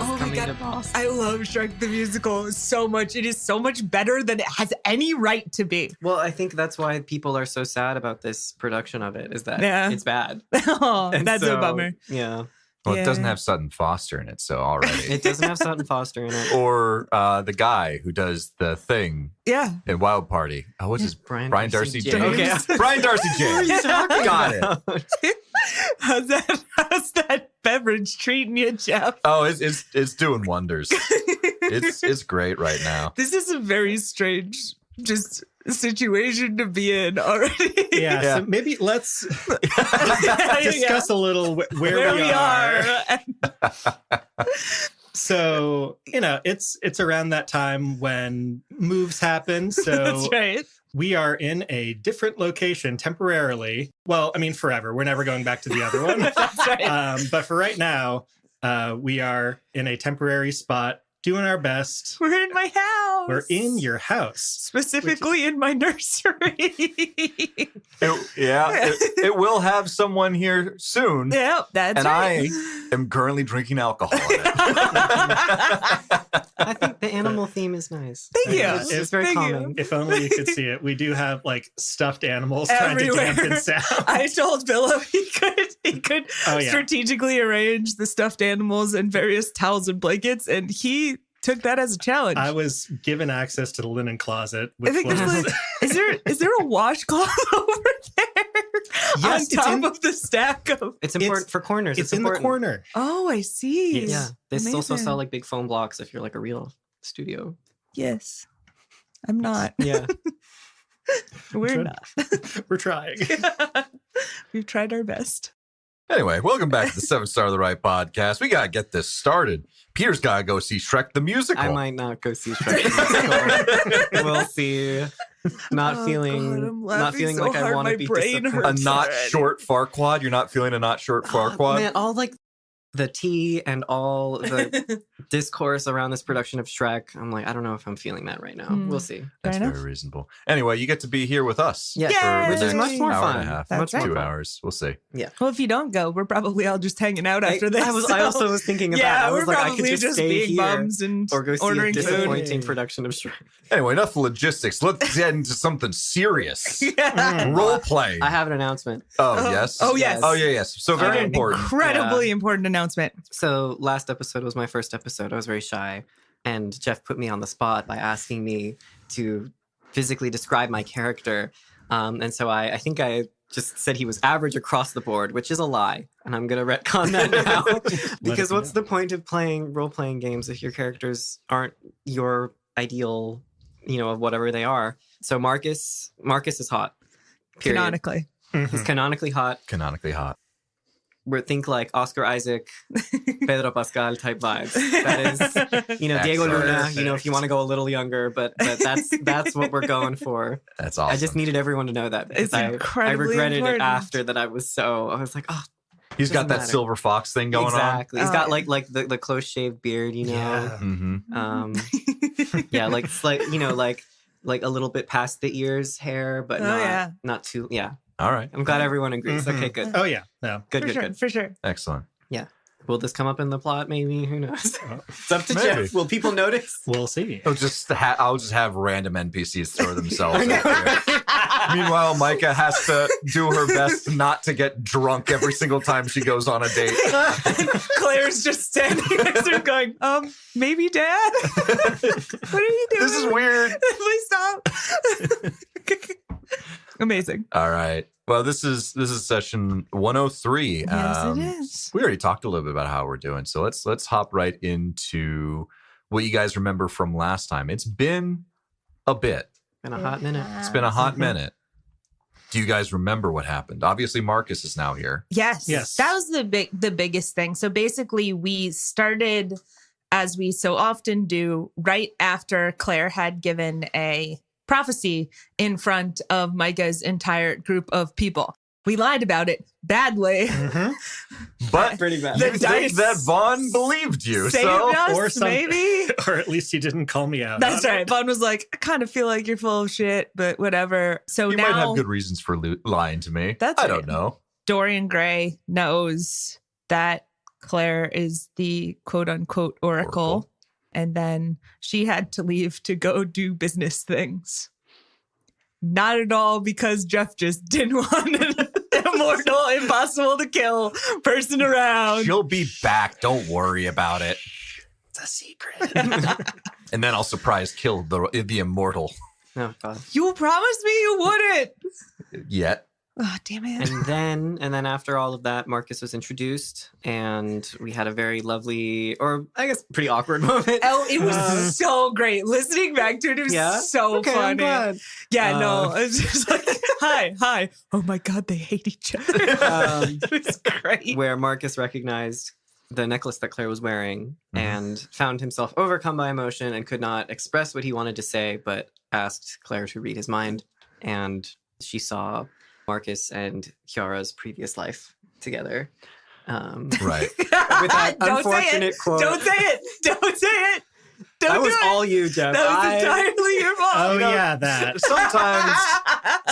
Oh my God. Boston. I love Shrek the Musical so much. It is so much better than it has any right to be. Well, I think that's why people are so sad about this production of it, is that it's bad. Oh, And that's a bummer. Yeah. Well, it doesn't have Sutton Foster in it, so already. It doesn't have Sutton Foster in it. Or the guy who does the thing in Wild Party. Oh, what's his? Brian Darcy James. Okay. Brian Darcy James. Got it. How's that beverage treating you, Jeff? Oh, it's doing wonders. It's great right now. This is a very strange situation to be in already. Yeah. So maybe let's discuss a little where we are. So, it's around that time when moves happen. So That's right. We are in a different location temporarily. Well, I mean, forever. We're never going back to the other one. That's right. But for right now, we are in a temporary spot, doing our best. We're in my house. We're in your house. Specifically in my nursery. It will have someone here soon. Yeah, that's right. And I am currently drinking alcohol in it. I think the animal theme is nice. Thank you. It's very calming. If only you could see it. We do have stuffed animals everywhere. trying to dampen sound. I told Billo he could strategically arrange the stuffed animals and various towels and blankets, and he took that as a challenge. I was given access to the linen closet. I think is there a washcloth over there? Yes, on top of the stack of. It's important for corners. It's in the corner. Oh, I see. Yeah, they Amazing. also sell big foam blocks if you're a real studio. Yes, I'm not. Yeah, We're not. We're trying. We've tried our best. Anyway, welcome back to the 7 Star of the Right podcast. We got to get this started. Peter's got to go see Shrek the Musical. I might not go see Shrek the Musical. We'll see. Not feeling so like I hard, want my to be brain disappointed. hurts. A not short farquad? You're not feeling a not short farquad? Man, all the tea and all the discourse around this production of Shrek, I'm like, I don't know if I'm feeling that right now. We'll see. That's very reasonable. Anyway, you get to be here with us. Yeah, which is much more hour fun. and a half, That's right. 2 hours. We'll see. Yeah. Well, if you don't go, we're probably all just hanging out after this. I also was thinking of that. I was we're like, I probably could just stay being here bums and or go see a ordering food. disappointing production of Shrek. Anyway, enough logistics. Let's get into something serious. Yeah. Role play. I have an announcement. Oh, yes? Oh, yes. Oh, yeah, yes. So very An important. incredibly important announcement. So last episode was my first episode. I was very shy. And Jeff put me on the spot by asking me to physically describe my character. And so I think I just said he was average across the board, which is a lie. And I'm going to retcon that now. Because what's the point of playing role-playing games if your characters aren't your ideal, of whatever they are? So Marcus is hot. Period. Canonically. He's canonically hot. Canonically hot. Think like Oscar Isaac, Pedro Pascal type vibes. That is, Diego Luna, if you want to go a little younger, but that's what we're going for. That's awesome. I just needed everyone to know that. It's I regretted important. it after that. I was like, oh. He's got that matter. Silver Fox thing going Exactly. on. He's got like the close shaved beard, Yeah. Mm-hmm. Yeah, like a little bit past the ears hair, but not too. Yeah. All right. I'm glad everyone agrees. Okay, good. Oh, yeah. No. Good. For sure. Excellent. Yeah. Will this come up in the plot? Maybe. Who knows? It's up to Maybe. Jeff. Will people notice? We'll see. I'll just have random NPCs throw themselves at you. Meanwhile, Micah has to do her best not to get drunk every single time she goes on a date. Claire's just standing next to him going, maybe Dad? What are you doing? This is weird. Please stop. Amazing. All right. Well, this is session 103. Yes, it is. We already talked a little bit about how we're doing, so let's hop right into what you guys remember from last time. It's been a bit. Been a hot minute. It's been a hot minute. Do you guys remember what happened? Obviously, Marcus is now here. Yes. That was the biggest thing. So basically, we started, as we so often do, right after Claire had given a prophecy in front of Micah's entire group of people. We lied about it badly. Mm-hmm. But pretty bad. You think that Vaughn believed you, Saved so us, maybe? Or at least he didn't call me out. That's right. Vaughn was like, I kind of feel like you're full of shit, but whatever. So you now might have good reasons for lying to me. That's I right. don't know. Dorian Gray knows that Claire is the quote unquote oracle. And then she had to leave to go do business things. Not at all because Jeff just didn't want an immortal, impossible to kill person around. She'll be back. Don't worry about it. It's a secret. And then I'll surprise kill the immortal. Oh, God. You promised me you wouldn't. Yet. Oh, damn it. And then after all of that, Marcus was introduced, and we had a very lovely, or I guess pretty awkward moment. Oh, it was so great. Listening back to it, it was so okay, funny. I'm glad. Yeah, no, it's just like, hi. Oh my God, they hate each other. It was great. Where Marcus recognized the necklace that Claire was wearing and found himself overcome by emotion and could not express what he wanted to say, but asked Claire to read his mind. And she saw Marcus and Kiara's previous life together. Right. With that unfortunate quote. Don't say it. Don't say it. Don't That do was it. all you, Jeff. That was entirely your fault. Oh, yeah, that.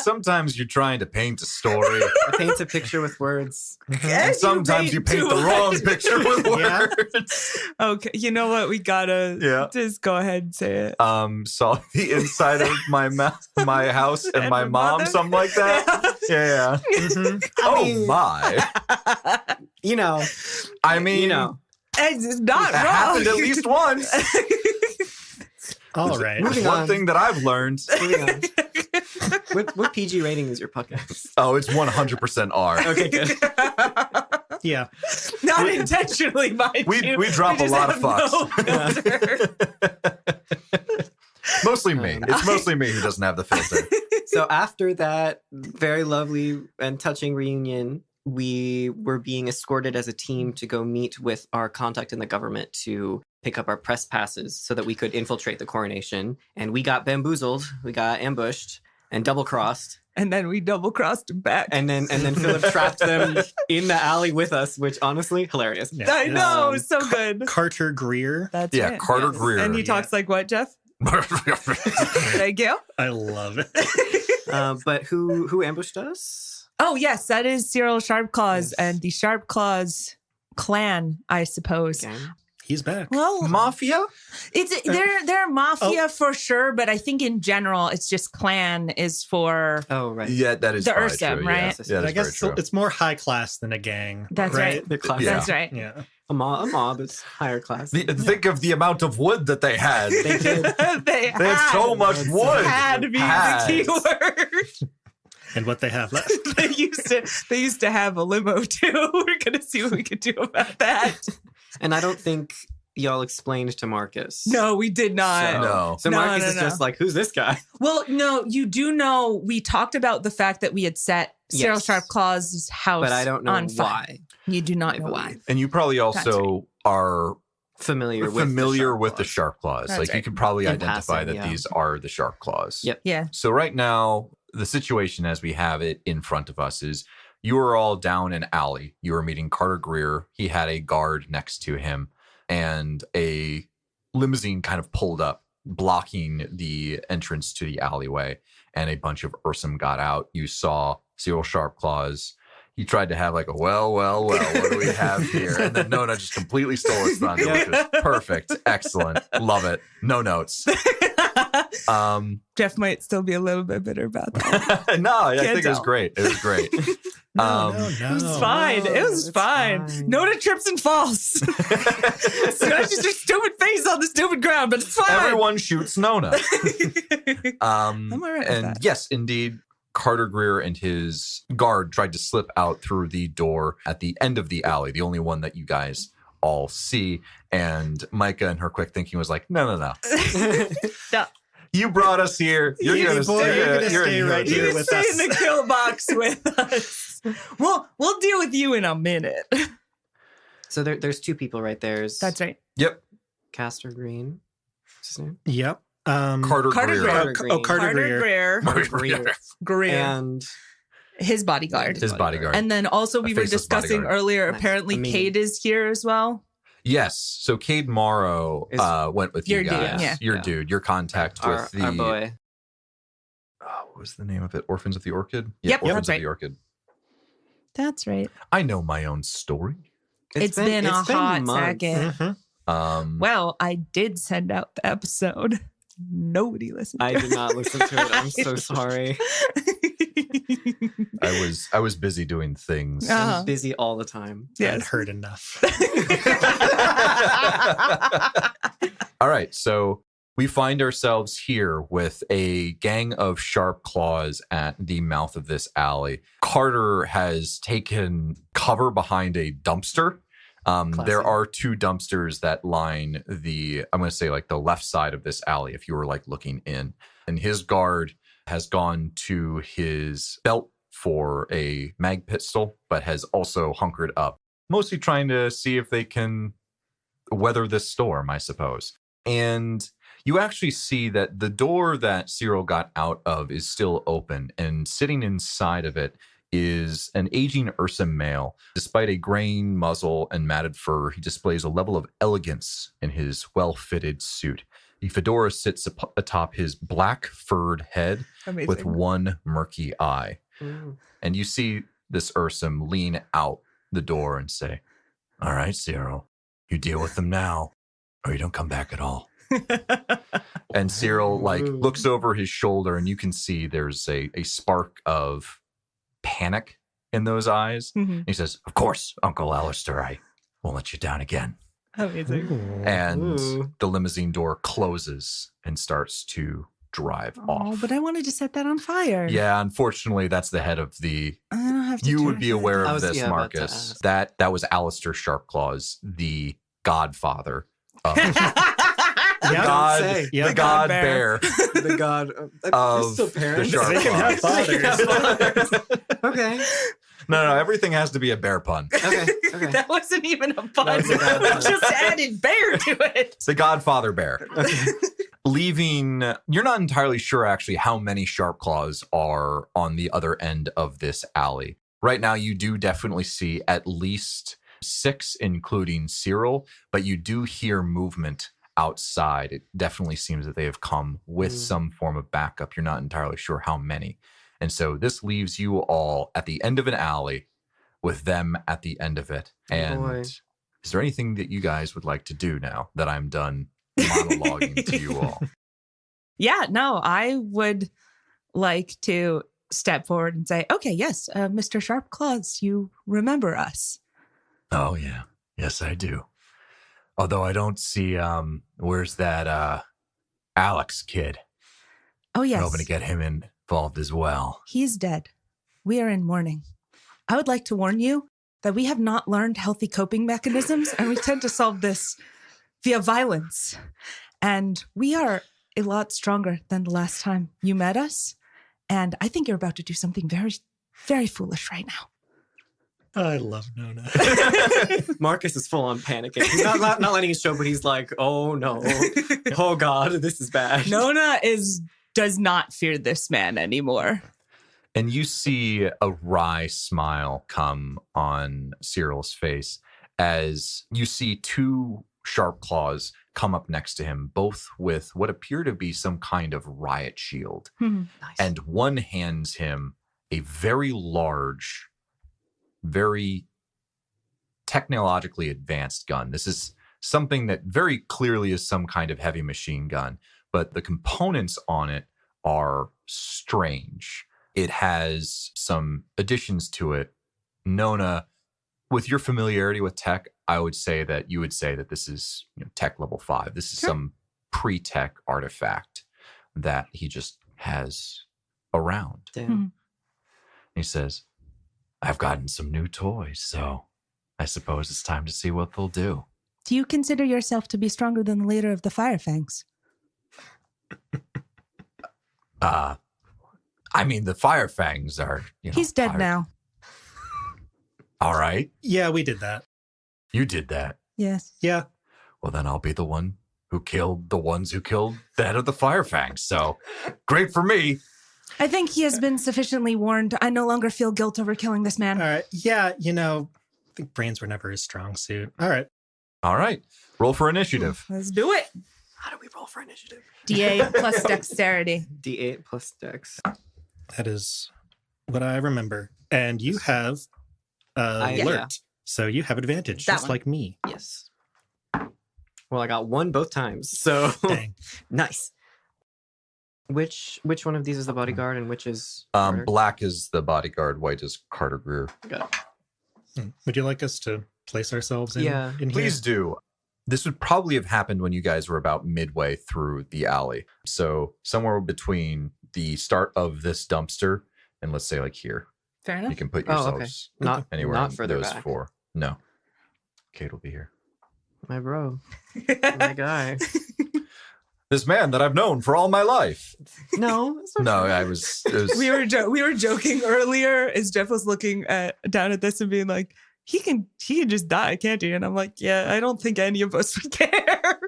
Sometimes you're trying to paint a story. I paint a picture with words. And sometimes you paint the wrong picture with Yeah. words. Okay, you know what? We gotta just go ahead and say it. Saw the inside of my my house and my mom, mother? something like that. Yeah. Oh my. You know. I mean, You know. It's not it wrong. happened at least once. All right. Moving One on. thing that I've learned. Moving on. What PG rating is your podcast? Oh, it's 100% R. Okay, good. Yeah. Not intentionally, mind you. We drop a just lot of have no filter. Mostly me. It's mostly me who doesn't have the filter. So after that very lovely and touching reunion, we were being escorted as a team to go meet with our contact in the government to pick up our press passes so that we could infiltrate the coronation. And we got bamboozled, we got ambushed and double-crossed. And then we double-crossed him back. And then Philip trapped them in the alley with us, which honestly, hilarious. Yeah. I know, it was so good. Carter Greer. That's Yeah, it. Carter Yes. Greer. And he talks like what, Jeff? Thank you. I love it. But who ambushed us? Oh, yes, that is Cyril Sharpclaws Yes. and the Sharpclaws clan, I suppose. Gang. He's back. Well, Mafia? they're mafia for sure, but I think in general it's just clan is for Oh, right. Yeah, that is The probably Ursim, true. right? Yeah, Yes, that I is very guess true. it's more high class than a gang. That's right. The class. Yeah. That's right. Yeah. A mob is higher class. Think of the amount of wood that they had. They did. they They had so much wood. had to be Had. the key word. And what they have left. they used to have a limo too. We're gonna see what we can do about that. And I don't think y'all explained to Marcus. No, we did not. No. So No, Marcus no, is no. just like, who's this guy? Well, no, you do know we talked about the fact that we had set Cyril Yes. Sharpclaws' house But I don't know on fire. why. You do not I know why. believe. And you probably also right. are Familiar with the sharp claws. That's Like you right. can probably In identify passing, that yeah. these are the sharp claws. Yep. Yeah. So right now, the situation as we have it in front of us is you are all down an alley. You are meeting Carter Greer. He had a guard next to him, and a limousine kind of pulled up, blocking the entrance to the alleyway, and a bunch of Ursim got out. You saw Cyril Sharpclaws. He tried to have like a, well, what do we have here? And then Nona just completely stole his thunder, which was perfect. Excellent. Love it. No notes. Jeff might still be a little bit bitter about that. No, I Can't think it was tell. great. It was great. No. It was fine. It was it's fine. fine. Nona trips and falls. Scratches her stupid face on the stupid ground, but it's fine. Everyone shoots Nona. I'm all right with and that. yes, indeed, Carter Greer and his guard tried to slip out through the door at the end of the alley, the only one that you guys all see. And Micah, in her quick thinking, was like, no. No. You brought us here. You're Easy, going to boy, you're gonna stay in right You here here. can with stay us. in the kill box with us. We'll deal with you in a minute. So there's two people right there. There's That's right. Castor Green. What's his name? Yep. Carter Carter Greer. Greer. Carter Greer. Greer. Greer. And His bodyguard. His bodyguard. And then also A we were faceless discussing bodyguard. earlier, Nice. apparently Amazing. Cade is here as well. Yes. So Cade Morrow Is went with your you dude, guys. yeah. Your Yeah. dude, your contact our, with the... our boy. What was the name of it? Orphans of the Orchid? Yep, Orphans that's of right. the Orchid. That's right. I know my own story. It's been a hot months. second. Well, I did send out the episode. Nobody listened to I it. did not listen to it. I'm so sorry. I was busy doing things. I'm busy all the time. Yes. I'd heard enough. All right, so we find ourselves here with a gang of Sharpclaws at the mouth of this alley. Carter has taken cover behind a dumpster. There are 2 dumpsters that line I'm going to say like the left side of this alley if you were like looking in. And his guard has gone to his belt for a mag pistol, but has also hunkered up, mostly trying to see if they can weather this storm, I suppose. And you actually see that the door that Cyril got out of is still open, and sitting inside of it is an aging Ursim male. Despite a graying muzzle and matted fur, he displays a level of elegance in his well-fitted suit. The fedora sits atop his black furred head with one murky eye. Mm. And you see this Ursim lean out the door and say, "All right, Cyril, you deal with them now, or you don't come back at all." And Cyril looks over his shoulder, and you can see there's a spark of panic in those eyes. Mm-hmm. He says, "Of course, Uncle Alistair, I won't let you down again." Amazing. And the limousine door closes and starts to drive off. But I wanted to set that on fire. Yeah, unfortunately, that's the head of the... I don't have to You would turn be it. aware I of was- this, yeah, about to Marcus. ask. That was Alistair Sharpclaws, the godfather of I God, would say. Yeah. the god bear. bear. The god Of still parents. the They can have fathers. Okay. No, everything has to be a bear pun. Okay. That wasn't even a pun. That was a bad We pun. just added bear to it. It's the godfather bear. Okay. Leaving, you're not entirely sure actually how many Sharpclaws are on the other end of this alley. Right now, you do definitely see at least 6, including Cyril, but you do hear movement outside. It definitely seems that they have come with some form of backup. You're not entirely sure how many. And so this leaves you all at the end of an alley with them at the end of it. And boy. is there anything that you guys would like to do now that I'm done monologuing to you all? Yeah, no, I would like to step forward and say, okay, yes, Mr. Sharpclaws, you remember us. Oh, yeah. Yes, I do. Although I don't see, where's that Alex kid? Oh, I'm yes. hoping to get him involved as well. He's dead. We are in mourning. I would like to warn you that we have not learned healthy coping mechanisms, and we tend to solve this via violence. And we are a lot stronger than the last time you met us. And I think you're about to do something very, very foolish right now. I love Nona. Marcus is full on panicking. He's not letting it show, but he's like, "Oh no, oh god, this is bad." Nona does not fear this man anymore. And you see a wry smile come on Cyril's face as you see 2 Sharpclaws come up next to him, both with what appear to be some kind of riot shield. Hmm. Nice. And one hands him a very large, very technologically advanced gun. This is something that very clearly is some kind of heavy machine gun, but the components on it are strange. It has some additions to it. Nona, with your familiarity with tech, I would say that you would say that this is tech level 5. This is some pre-tech artifact that he just has around. Damn. He says, I've gotten some new toys, so I suppose it's time to see what they'll do. Do you consider yourself to be stronger than the leader of the Firefangs? I mean, the Firefangs are, He's dead now. All right. Yeah, we did that. You did that. Yes. Yeah. Well, then I'll be the one who killed the ones who killed the head of the Firefangs. So great for me. I think he has been sufficiently warned. I no longer feel guilt over killing this man. All right. Yeah, I think brains were never his strong suit. All right. All right. Roll for initiative. Let's do it. How do we roll for initiative? D8 plus dexterity. D8 plus dex. That is what I remember. And you have Yeah. alert. So you have advantage, That just one. like me. Yes. Well, I got one both times, so Dang. nice. Which one of these is the bodyguard and which is Carter? Black is the bodyguard, white is Carter Greer. Got it. Would you like us to place ourselves in, Yeah, in Please do. This would probably have happened when you guys were about midway through the alley. So somewhere between the start of this dumpster and let's say like here. Fair You enough. can put Oh, okay. yourselves Not anywhere not in further those back. 4. No. Kate will be here. My bro, my guy. This man that I've known for all my life. No, that's not No, true. it was we were joking earlier as Jeff was looking down at this and being like, he can just die, can't he? And I'm like, yeah, I don't think any of us would care.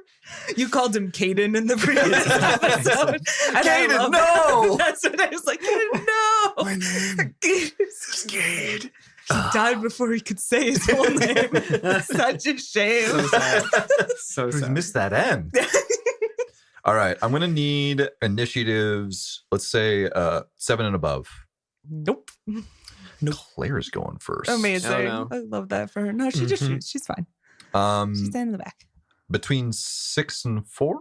You called him Caden in the previous episode. And I Caden, love no! that. That's what I was like, Caden, no. my name. Caden. He died before he could say his whole name. Such a shame. So sad. So Who's sad. missed that end? All right, I'm gonna need initiatives. Let's say 7 and above. Nope. Claire's going first. Amazing. Oh, no. I love that for her. No, she just Mhm. shoots. She's fine. She's standing in the back. Between 6 and 4.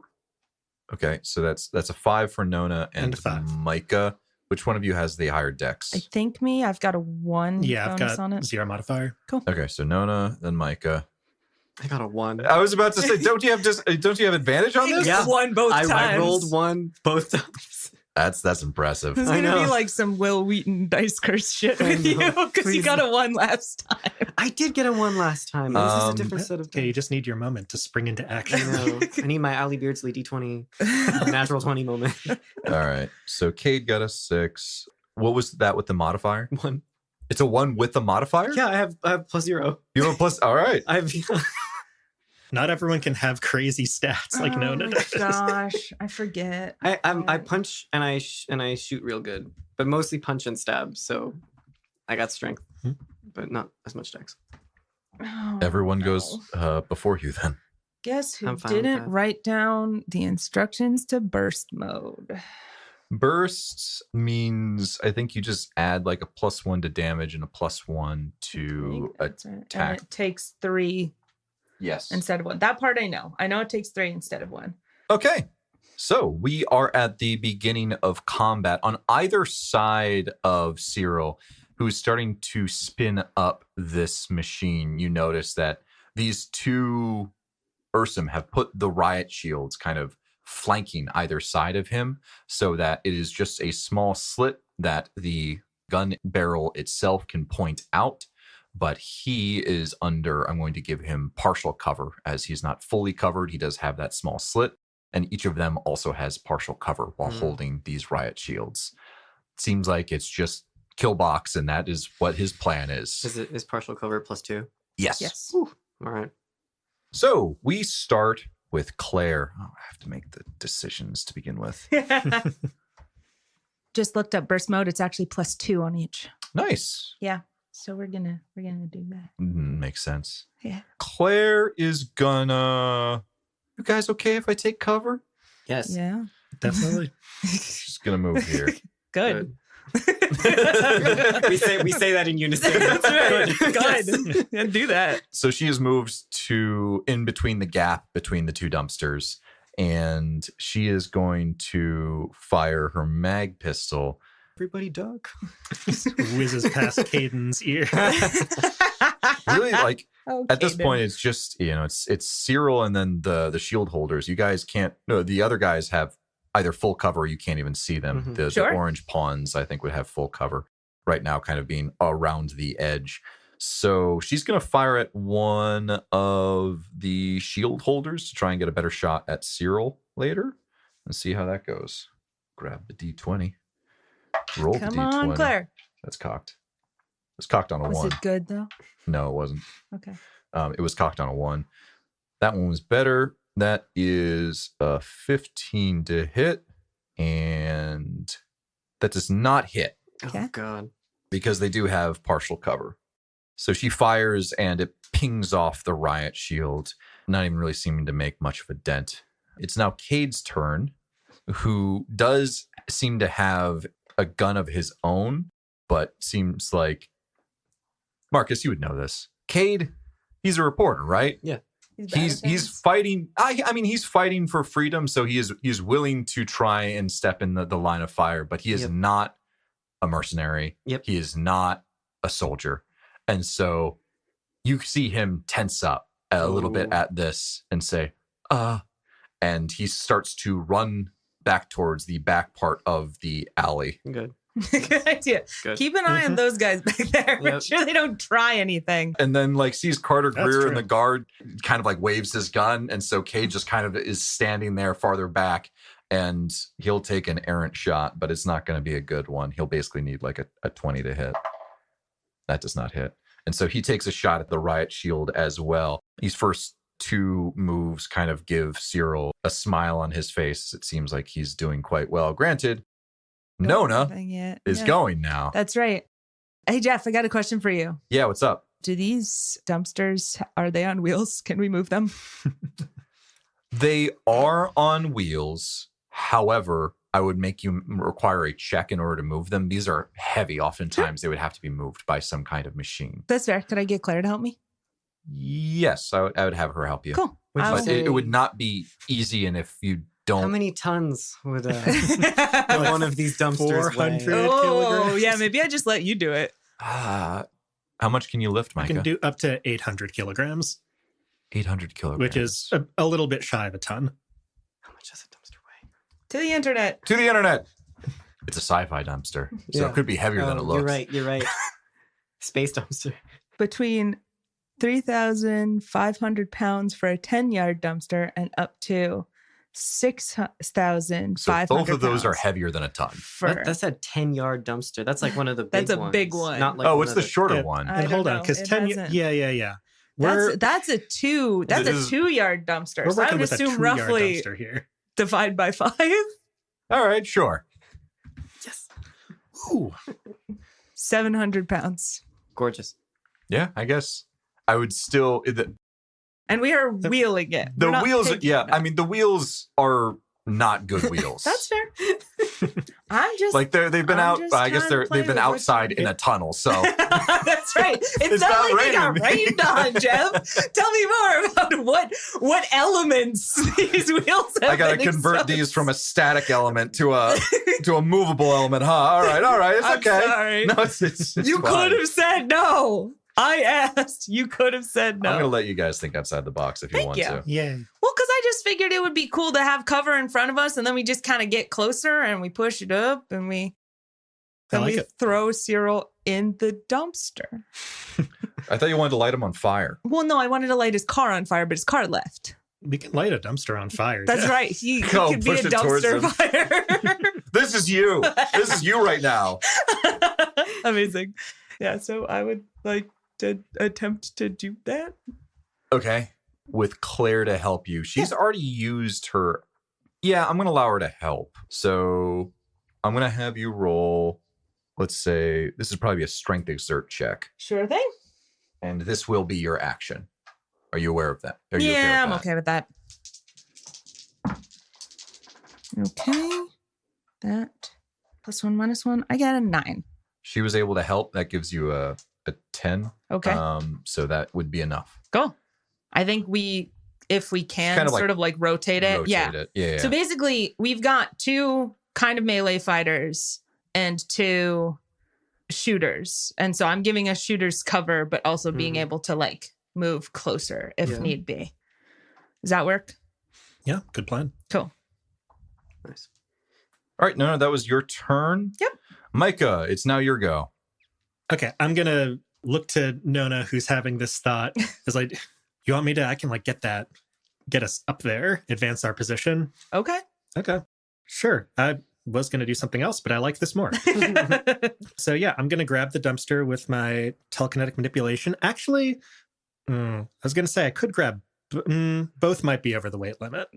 Okay, so that's a 5 for Nona and And 5. Micah. Which one of you has the higher dex? I think me. I've got a 1 Yeah, I've bonus got on it. 0 modifier. Okay, so Nona, then Micah. I got a 1. I was about to say, don't you have advantage on this? Yeah. 1 both times. I rolled 1 both times. That's impressive. There's I gonna be know. like some Will Wheaton dice curse shit I with you know. because you Please. got a 1 last time. I did get a 1 last time. This is a different set of Okay, you dice. just need your moment to spring into I action. know. I need my Ali Beardsley D20 natural 20 moment. All right, so Cade got a 6. What was that with the modifier? 1. It's a 1 with the modifier? Yeah, I have +0. You have a plus. All right. I have Not everyone can have crazy stats like Nona Oh my does. gosh, I forget. I punch and I shoot real good, but mostly punch and stab. So I got strength, but not as much dex. Oh, Everyone no. goes before you then. Guess who I'm fine with didn't that. write down the instructions to burst mode? Bursts means I think you just add like a +1 to damage and a +1 to That's right. attack. And it takes 3 yes. instead of 1. That part I know. I know it takes 3 instead of 1. Okay. So we are at the beginning of combat on either side of Cyril, who's starting to spin up this machine. You notice that these 2 Ursim have put the riot shields kind of flanking either side of him so that it is just a small slit that the gun barrel itself can point out. But he is under, I'm going to give him partial cover as he's not fully covered. He does have that small slit. And each of them also has partial cover while holding these riot shields. Seems like it's just kill box, and that is what his plan is. Is partial cover +2? Yes. Yes. All right. So we start with Claire. Oh, I have to make the decisions to begin with. Just looked up burst mode. It's actually +2 on each. Nice. Yeah. So we're gonna do that. Makes sense. Yeah. Claire is gonna. You guys okay if I take cover? Yes. Yeah. Definitely. She's gonna move here. Good. we say that in unison. That's right. Good. Good. Yeah, do that. So she has moved to in between the gap between the 2 dumpsters, and she is going to fire her mag pistol. Everybody duck. Whizzes past Caden's ear. Really, like at this Okay, point, then. it's just it's Cyril and then the shield holders. You guys can't. No, the other guys have either full cover or you can't even see them. Mhm. The Sure. orange pawns, I think, would have full cover right now, kind of being around the edge. So she's going to fire at one of the shield holders to try and get a better shot at Cyril later and see how that goes. Grab the D20. Roll Come the D20. on, Claire. That's cocked. It was cocked on a Was 1. it good though? No, it wasn't. Okay. It was cocked on a 1. That one was better. That is a 15 to hit. And that does not hit Okay. Oh God. because they do have partial cover. So she fires and it pings off the riot shield, not even really seeming to make much of a dent. It's now Cade's turn, who does seem to have a gun of his own, but seems like, Marcus, you would know this. Cade, he's a reporter, right? Yeah. He's fighting. I mean, he's fighting for freedom, so he is willing to try and step in the line of fire, but he is not a mercenary. Yep. He is not a soldier. And so you see him tense up a little bit at this and say, and he starts to run back towards the back part of the alley. Good. Good idea. Good. Keep an eye on those guys back there. Make sure they don't try anything. And then like sees Carter That's Greer true. and the guard kind of like waves his gun. And so Cade just kind of is standing there farther back, and he'll take an errant shot, but it's not going to be a good one. He'll basically need like a 20 to hit. That does not hit. And so he takes a shot at the riot shield as well. These first two moves kind of give Cyril a smile on his face. It seems like he's doing quite well. Granted, Nona is going now. That's right. Hey, Jeff, I got a question for you. Yeah, what's up? Do these dumpsters, are they on wheels? Can we move them? They are on wheels. However, I would make you require a check in order to move them. These are heavy. Oftentimes, they would have to be moved by some kind of machine. That's fair. Could I get Claire to help me? Yes, I would have her help you. Cool. But it would not be easy, and if you don't... How many tons would one of these dumpsters 400 weigh? kilograms? Yeah, maybe I just let you do it. How much can you lift, I Micah? can do up to 800 kilograms, 800 kilograms. which is a little bit shy of a ton. How much does a dumpster weigh? To the internet. To the internet. It's a sci-fi dumpster, so Yeah. it could be heavier than it looks. You're right. Space dumpster. Between 3,500 pounds for a 10-yard dumpster and up to 6,500 So both of those are pounds heavier than a ton. for That's a 10-yard dumpster. That's like one of the big ones. That's a big one. Not like Oh, one it's of the shorter Yeah. one. I And don't hold on, know. because It 10. hasn't. Yeah. We're That's a 2-yard dumpster. So I working would with a assume 2-yard roughly dumpster here. divide by 5. All right, sure. Yes. Ooh. 700 pounds. Gorgeous. Yeah, I guess I would still... And we are wheeling it. The We're not wheels, picking yeah. it up. I mean, the wheels are not good wheels. That's fair. I'm just like they've been I'm out. just I guess trying to play they've been with what outside you in a tunnel. So That's right. It's not not like they got raining. rained on, Jeff. Tell me more about what elements these wheels have I gotta been convert exposed. these from a static element to a movable element. Huh? All right. It's I'm okay. sorry. No, it's You fine. could have said no. I asked. You could have said no. I'm gonna let you guys think outside the box if you Thank want you. to. Yeah. Well, because I just figured it would be cool to have cover in front of us, and then we just kind of get closer and we push it up, and we like it. throw Cyril in the dumpster. I thought you wanted to light them on fire. Well, no, I wanted to light his car on fire, but his car left. We can light a dumpster on fire. That's Jeff. right. He Go, could be a push it towards dumpster him. fire. This is you. This is you right now. Amazing. Yeah, so I would like to attempt to do that. Okay. With Claire to help you. She's already used her. Yeah, I'm going to allow her to help. So I'm going to have you roll. Let's say this is probably a strength exert check. Sure thing. And this will be your action. Are you aware of that? Are you Yeah, okay with I'm that? okay with that. Okay. That +1 -1. I got a 9. She was able to help. That gives you a 10. Okay. So that would be enough. Cool. I think if we can Kind of like sort of like rotate it. Yeah. Rotate it. Yeah. So basically, we've got 2 kind of melee fighters and 2 shooters. And so I'm giving us shooters cover, but also being able to like move closer if need be. Does that work? Yeah, good plan. Cool. Nice. All right. No, that was your turn. Yep. Micah, it's now your go. Okay, I'm going to look to Nona, who's having this thought. Is like, you want me to, I can like get us up there, advance our position. Okay. Okay, sure. I was going to do something else, but I like this more. So yeah, I'm going to grab the dumpster with my telekinetic manipulation. Actually, I was going to say I could grab, both might be over the weight limit.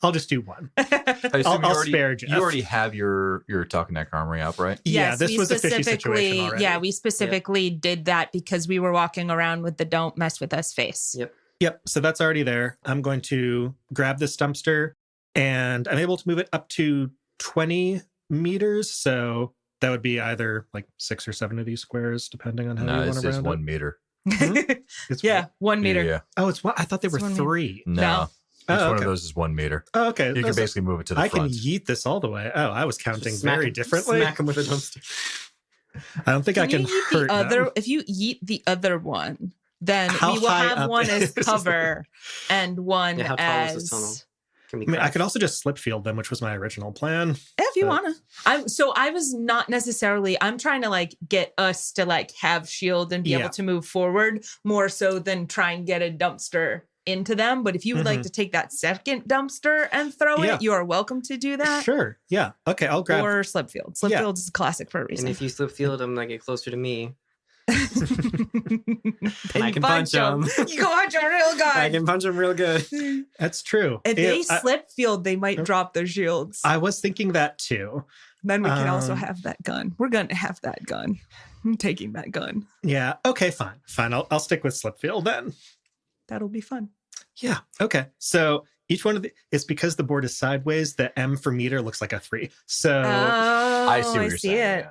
I'll just do one. I assume I'll spare Jeff. You already have your Talking Armory up, right? Yeah, Yes, this we was a fishy situation specifically- already. Yeah, we specifically did that because we were walking around with the "don't mess with us" face. Yep. Yep, so that's already there. I'm going to grab this dumpster, and I'm able to move it up to 20 meters. So that would be either like 6 or 7 of these squares, depending on how No, you want it's to just round 1 it. meter. It's Yeah, 1 meter. Yeah. Oh, it's one. I thought they were It's 1 meter. 3. No. No. Each Oh, one okay. of those is 1 meter. Oh, okay. You can basically move it to the I front. can yeet this all the way. Oh, I was counting very differently. Smack him with a dumpster. I don't think I can you eat hurt the other? them. If you eat the other one, then How we will high have up one as is- cover and one Yeah, how tall is this tunnel? as. Can we I mean, I craft? could also just slip field them, which was my original plan. If you But- wanna. I was not necessarily. I'm trying to like get us to like have shield and be Yeah. able to move forward more so than try and get a dumpster into them. But if you would like to take that second dumpster and throw Yeah. it, you are welcome to do that. Sure. Yeah. Okay. I'll grab. Or slip field. Slip Yeah. field is a classic for a And reason. if you slip field him, like get closer to me. Then I you can punch 'em. You can punch him real good. I can punch him real good. That's true. If they slip field, they might drop their shields. I was thinking that too. Then we can also um, have that gun. We're going to have that gun. I'm taking that gun. Yeah. Okay. Fine. Fine. I'll stick with slip field then. That'll be fun. Yeah. Okay. So each one of it's because the board is sideways. The M for meter looks like a 3. So Oh, I see what you're saying. it. yeah.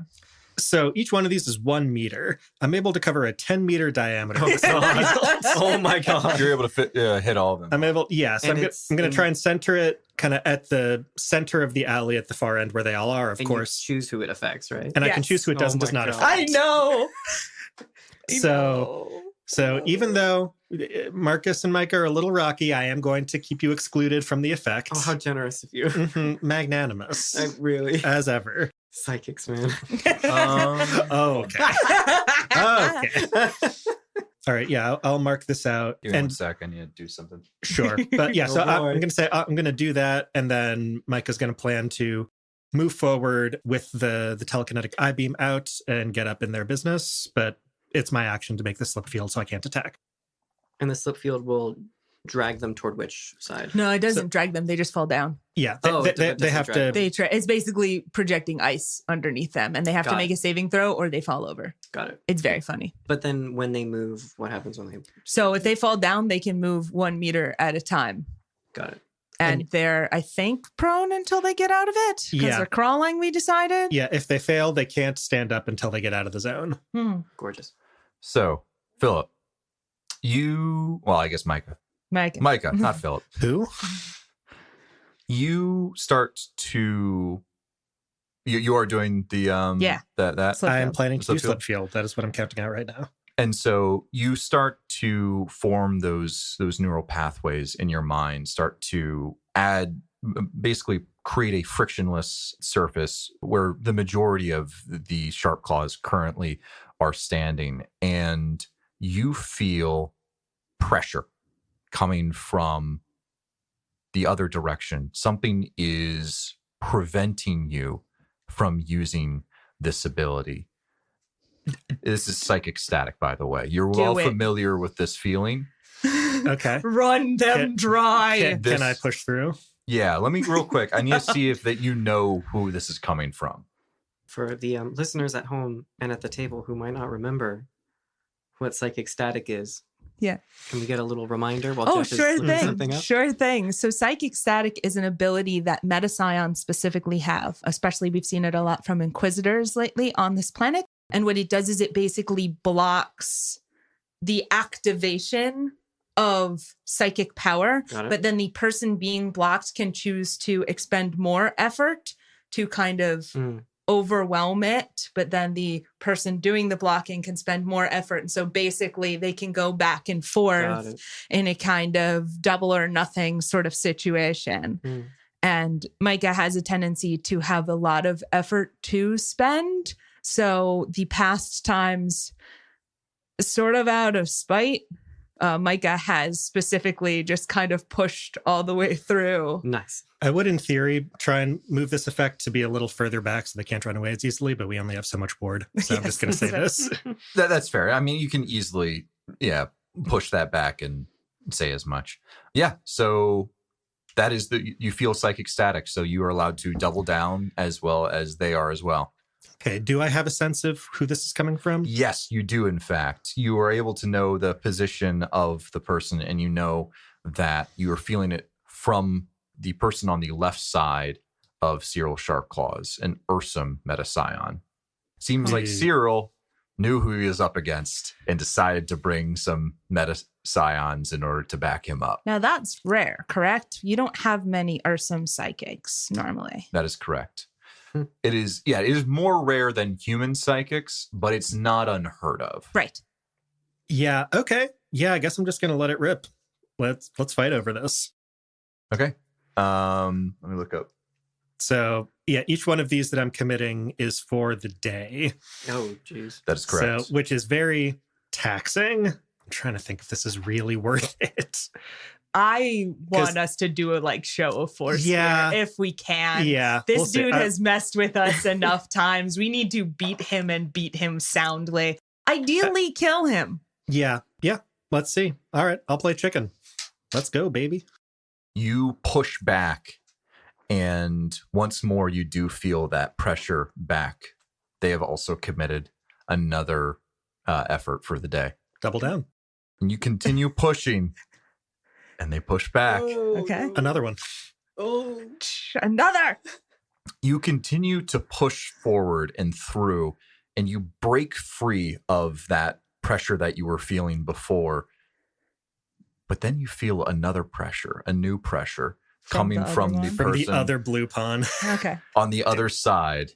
so each one of these is 1 meter. I'm able to cover a 10-meter diameter. Oh my god. You're able to hit all of them. I'm able. Yeah. So And I'm it's going in- to try and center it kind of at the center of the alley at the far end where they all are, of And course. you choose who it affects, right? And I can Yes. choose who it does Oh and does my not God. affect. I know. So even though Marcus and Micah are a little rocky, I am going to keep you excluded from the effect. Oh, how generous of you. Mhm, magnanimous, I really as ever. psychics, man. Oh, okay. Okay. All right. Yeah, I'll mark this out. Give me And 1 second. You do something. sure. But yeah, Oh, so I'm boy. going to say I'm going to do that. And then Micah's going to plan to move forward with the telekinetic eye beam out and get up in their business. But it's my action to make the slip field, so I can't attack. And the slip field will drag them toward which side? No, it doesn't drag them. They just fall down. Yeah, Oh, they, it they doesn't have drag to. them. It's basically projecting ice underneath them, and they have to Got make it. a saving throw or they fall over. Got it. It's very funny. But then when they move, what happens when they So if they fall down, they can move 1 meter at a time. got it? And they're, I think, prone until they get out of it. Because Yeah. they're crawling, we decided. Yeah, if they fail, they can't stand up until they get out of the zone. Gorgeous. So, Philip, well, I guess Micah, not Philip. Who? You start to. You are doing the Yeah. that Slip I am field. planning to do Slip field? slip field. That is what I'm counting out right now. And so you start to form those neural pathways in your mind, start to add, basically create a frictionless surface where the majority of the Sharpclaws currently are standing. And you feel pressure coming from the other direction. Something is preventing you from using this ability. This is psychic static, by the way. You're Do well it. familiar with this feeling. Okay. Run them Can- dry. Can This- I push through? Yeah, let me real quick. I need to see if that you know who this is coming from. For the listeners at home and at the table who might not remember what psychic static is, Yeah. can we get a little reminder while Oh, Jeff sure is looking thing. something up? Sure thing. So psychic static is an ability that metascions specifically have. Especially we've seen it a lot from Inquisitors lately on this planet. And what it does is it basically blocks the activation of psychic power, Got it. but then the person being blocked can choose to expend more effort to kind of Mm. overwhelm it, but then the person doing the blocking can spend more effort. And so basically they can go back and Got forth it. in a kind of double or nothing sort of situation. Mm. And Micah has a tendency to have a lot of effort to spend. So the past times, sort of out of spite, Micah has specifically just kind of pushed all the way through. Nice. I would, in theory, try and move this effect to be a little further back so they can't run away as easily, but we only have so much board. So I'm Yes, just going to say this. That's fair. I mean, you can easily, push that back and say as much. Yeah. So that is you feel psychic static. So you are allowed to double down as well as they are as well. Okay. Do I have a sense of who this is coming from? Yes, you do. In fact, you are able to know the position of the person, and you know that you are feeling it from the person on the left side of Cyril Sharpclaws, an Ursim metascion. Seems like Hmm. Cyril knew who he was up against and decided to bring some meta scions in order to back him up. Now that's rare, correct? You don't have many Ursim psychics normally. That is correct. It is more rare than human psychics, but it's not unheard of. Right. Yeah, okay. Yeah, I guess I'm just gonna let it rip. Let's fight over this. Okay. Let me look up. So yeah, each one of these that I'm committing is for the day. Oh, jeez. That is correct. So, which is very taxing. I'm trying to think if this is really worth it. I want us to do a like show of force here if we can. Yeah. This dude has messed with us enough times. We need to beat him and beat him soundly. Ideally, kill him. Yeah. Let's see. All right, I'll play chicken. Let's go, baby. You push back, and once more you do feel that pressure back. They have also committed another effort for the day. Double down. And you continue pushing, and they push back. Okay. Another one. Oh. Another. You continue to push forward and through, and you break free of that pressure that you were feeling before. But then you feel another pressure, a new pressure coming from the From the person other blue pawn. Okay. on the other side.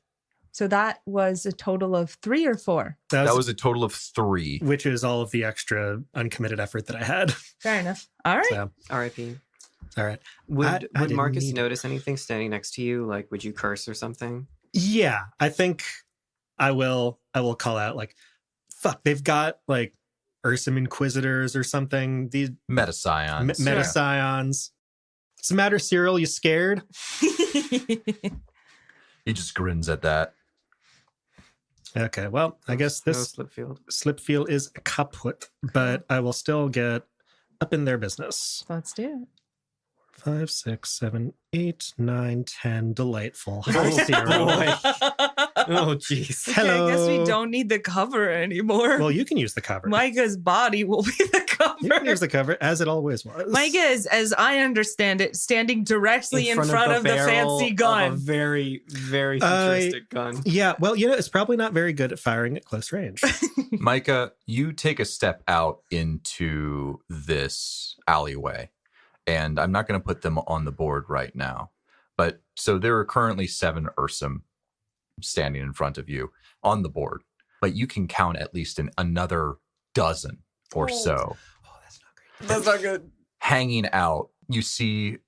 So that was a total of 3 or 4. That was a total of 3. Which is all of the extra uncommitted effort that I had. Fair enough. All right. So, R.I.P. all right. Would I didn't Marcus need- notice anything standing next to you? Like, would you curse or something? Yeah, I think I will call out like, fuck, they've got like Ursim Inquisitors or something. These Meta scions. meta scions. What's the matter, Cyril? You scared? He just grins at that. Okay, well, I guess No this slip field. slip feel is kaput, but I will still get up in their business. Let's do it. 5, 6, 7, 8, 9, 10. Delightful. Oh, Hi, Cyril. boy. Oh, jeez. Hello. I guess we don't need the cover anymore. Well, you can use the cover. Micah's body will be the You can use cover. the cover, as it always was. Micah is, as I understand it, standing directly in front of the barrel fancy of gun. a very, very futuristic gun. Yeah, well, it's probably not very good at firing at close range. Micah, you take a step out into this alleyway, and I'm not going to put them on the board right now. But so there are currently 7 Ursim standing in front of you on the board, but you can count at least another dozen or so. Oh, that's not great. That's not good. Hanging out. You see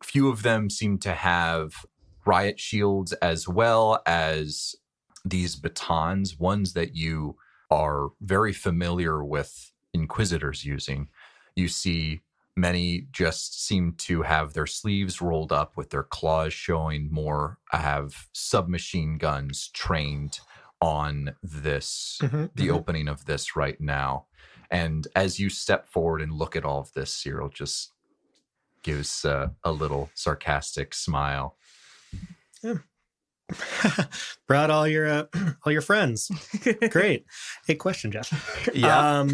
a few of them seem to have riot shields as well as these batons, ones that you are very familiar with Inquisitors using. You see many just seem to have their sleeves rolled up with their claws showing more, have submachine guns trained on this, the opening of this right now. And as you step forward and look at all of this, Cyril just gives a little sarcastic smile. Yeah. Brought all your friends. Great. Hey, question, Jeff. Yeah.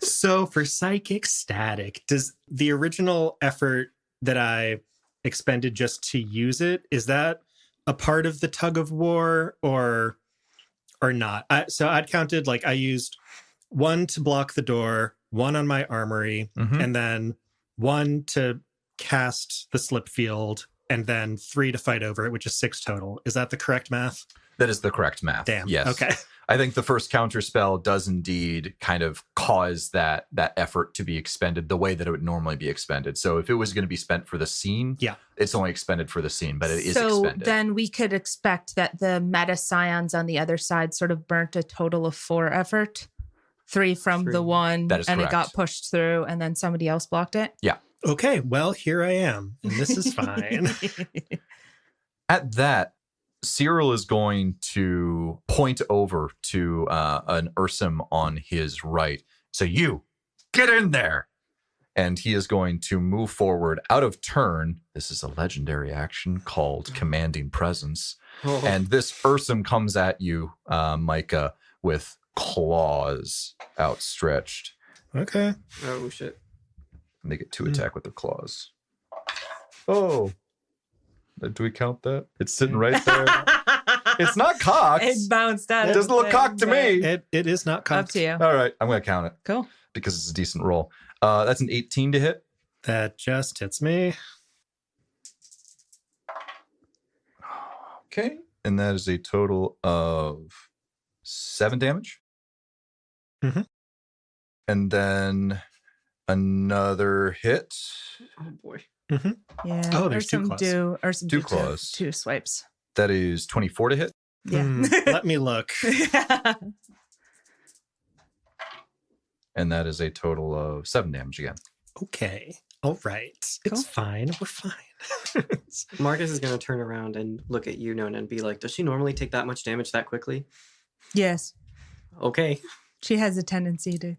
So for psychic static, does the original effort that I expended just to use it, is that a part of the tug of war or not? So I'd counted, like, I used 1 to block the door, 1 on my armory, and then 1 to cast the slip field, and then 3 to fight over it, which is 6 total. Is that the correct math? That is the correct math. Damn. Yes. Okay. I think the first counter spell does indeed kind of cause that effort to be expended the way that it would normally be expended. So if it was going to be spent for the scene, it's only expended for the scene, but it is expended. So then we could expect that the meta scions on the other side sort of burnt a total of 4 effort. 3 from the one, That is and correct. it got pushed through, and then somebody else blocked it. Yeah. Okay, well, here I am, and this is fine. At that, Cyril is going to point over to an Ursim on his right. So you, get in there! And he is going to move forward out of turn. This is a legendary action called Commanding Presence. Oh. And this Ursim comes at you, Micah, with claws outstretched. Okay. Oh, shit. And they get to attack with their claws. Oh. Do we count that? It's sitting right there. It's not cocked. It bounced out. It of doesn't the look thing, cocked to but me. It is not Up cocked. to you. All right, I'm going to count it Cool. because it's a decent roll. That's an 18 to hit. That just hits me. Okay. And that is a total of 7 damage. Mhm. And then another hit. Oh boy. Yeah. Oh, there's two Ursim claws. Ursim Two do claws. Two swipes. That is 24 to hit. Yeah. Let me look. And that is a total of 7 damage again. Okay. All right. Cool. It's fine. We're fine. Marcus is going to turn around and look at you, Nona, and be like, does she normally take that much damage that quickly? Yes. Okay. She has a tendency to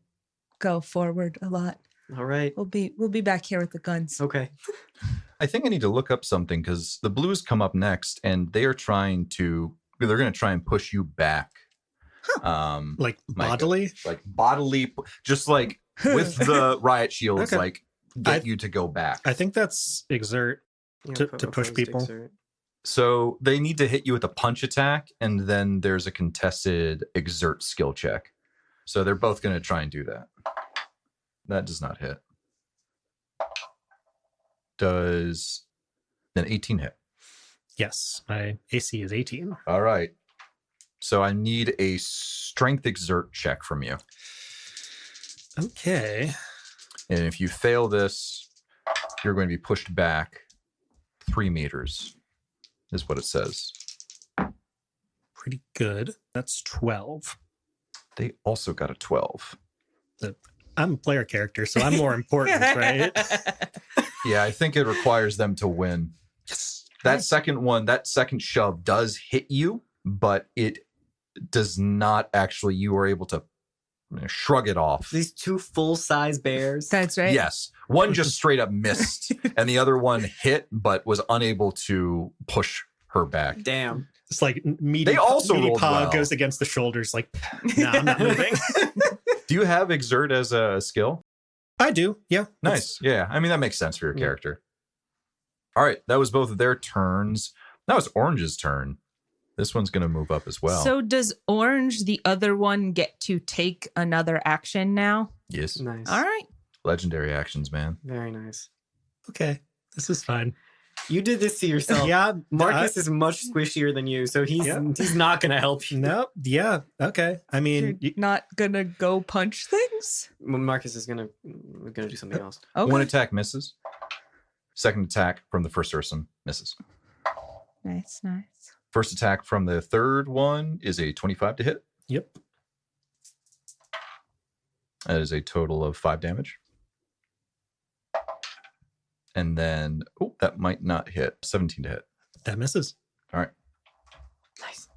go forward a lot. All right. We'll be back here with the guns. Okay. I think I need to look up something because the blues come up next and they're going to try and push you back. Like Micah. bodily? Just like with the riot shields, Okay. like get you to go back. I think that's exert. Yeah, To put push opposed people. exert. So they need to hit you with a punch attack, and then there's a contested exert skill check. So they're both going to try and do that. That does not hit. Does an 18 hit? Yes. My AC is 18. All right. So I need a strength exert check from you. Okay. And if you fail this, you're going to be pushed back 3 meters, is what it says. Pretty good. That's 12. They also got a 12. I'm a player character, so I'm more important, right? Yeah, I think it requires them to win. Yes. That second shove does hit you, but it does not actually, you are able to shrug it off. These two full-size bears. That's right. Yes. One just straight up missed, and the other one hit, but was unable to push her back. Damn. It's like meaty, They also meaty rolled paw well. goes against the shoulders like, no, I'm not moving. Do you have exert as a skill? I do. Yeah. Nice. Yeah. I mean, that makes sense for your character. All right. That was both of their turns. Now it's Orange's turn. This one's going to move up as well. So does Orange, the other one, get to take another action now? Yes. Nice. All right. Legendary actions, man. Very nice. Okay. This is fine. You did this to yourself. Yeah. Marcus is much squishier than you, so he's not going to help you. No. Yeah. Okay. I mean, You're not gonna go punch things? Well, Marcus is gonna do something else. Okay. One attack misses. Second attack from the first Ursim misses. Nice. First attack from the third one is a 25 to hit. yep. That is a total of 5 damage. And then, that might not hit. 17 to hit. That misses. All right. Nice.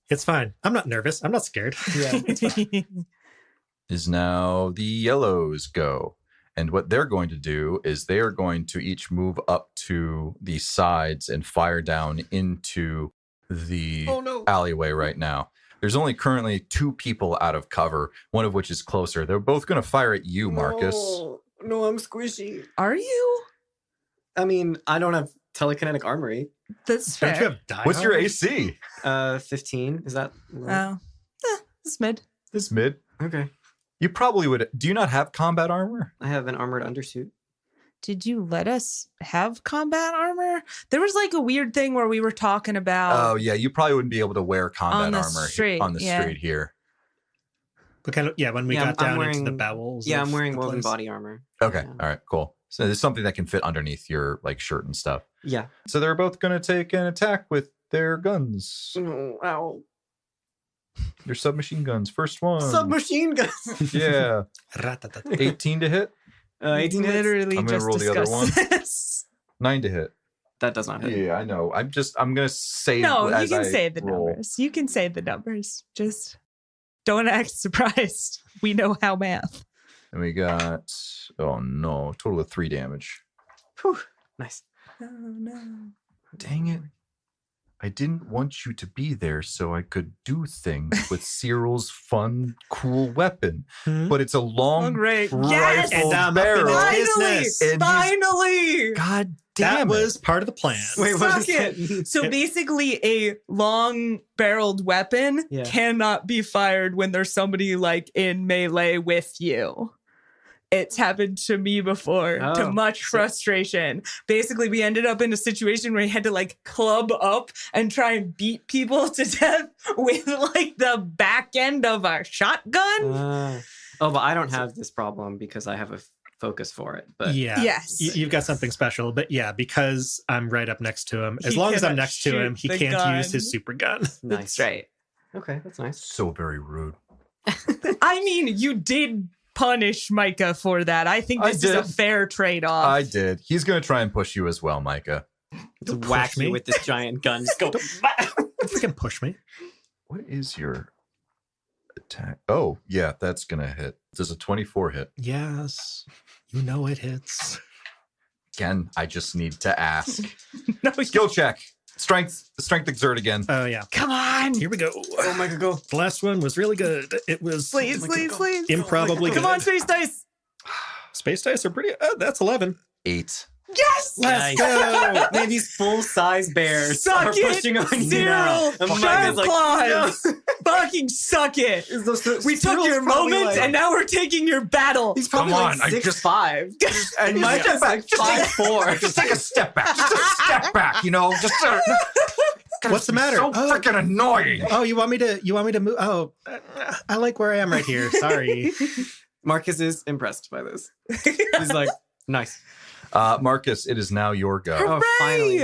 It's fine. I'm not nervous. I'm not scared. Yeah. Is now the yellows go. And what they're going to do is they are going to each move up to the sides and fire down into the alleyway right now. There's only currently 2 people out of cover, one of which is closer. They're both going to fire at you, Marcus. No, I'm squishy. Are you? I mean, I don't have telekinetic armory. That's Don't you fair. have die What's your armor? AC? 15. Is that right? It's mid. It's mid. Okay. You probably would. Do you not have combat armor? I have an armored undersuit. Did you let us have combat armor? There was like a weird thing where we were talking about. Oh, yeah. You probably wouldn't be able to wear combat On the armor street, on the yeah. street here. But kind of, when we got I'm down into the wearing- bowels. Yeah, of I'm wearing the woven place. body armor. Okay. Yeah. All right. Cool. So there's something that can fit underneath your like shirt and stuff. Yeah. So they're both going to take an attack with their guns. Oh, ow. Your submachine guns. First one. Submachine guns. Yeah. Ratatata. 18 to hit. 18 hits. Literally I'm gonna just roll the other discussed one. this. 9 to hit. That does not hit. Yeah, I know. I'm going to say No, you as can I say the roll. numbers. You can say the numbers. Just don't act surprised. We know how math. And we got, total of 3 damage. Whew. Nice. Oh no. Dang it. I didn't want you to be there so I could do things with Cyril's fun, cool weapon. But it's a long great. rifle Yes! And I'm barrel. up in his Finally! business. And Finally! God That damn was part of the plan. Wait, what Suck does it. that mean? So basically, a long-barreled weapon Yeah. cannot be fired when there's somebody like in melee with you. It's happened to me before, to Oh, much frustration. Basically, we ended up in a situation where we had to like club up and try and beat people to death with like the back end of a shotgun. But I don't have this problem because I have a focus for it. But Yeah. Yes. You've got something special. But yeah, because I'm right up next to him, as He long as I'm cannot next to him, he shoot the can't gun. use his super gun. nice. That's right. Okay, that's nice. so very rude. I mean, you did punish Micah for that. I think I this is a did. fair trade-off. I did. He's going to try and push you as well, Micah. To Don't whack push me me. with this giant gun. Just go. Don't freaking push me. What is your attack? Oh, yeah, that's going to hit. Does a 24 hit? Yes. You know it hits. Again, I just need to ask. No, Skill check. Strength exert again. Oh, yeah. come on. Here we go. Oh my god, go. The last one was really good. It was Please, please, please. improbably Come good. on, Space Dice. Space dice are pretty. That's 11. 8. Yes! Let's go. Man, these full-size bears Suck are it, pushing on you now. Cyril And Micah's like, Sharpclaws. Fucking suck it. We took Cyril's your probably moment, like- and now we're taking your battle. He's probably Come like on, I just- 6'5". And Micah's like 5'4". Just take a step back. Just a step back, you know? Just What's the matter? So Oh. freaking annoying. Oh, you want me to move? Oh, I like where I am right here. Sorry. Marcus is impressed by this. He's like, nice. Marcus, it is now your go. Oh, finally.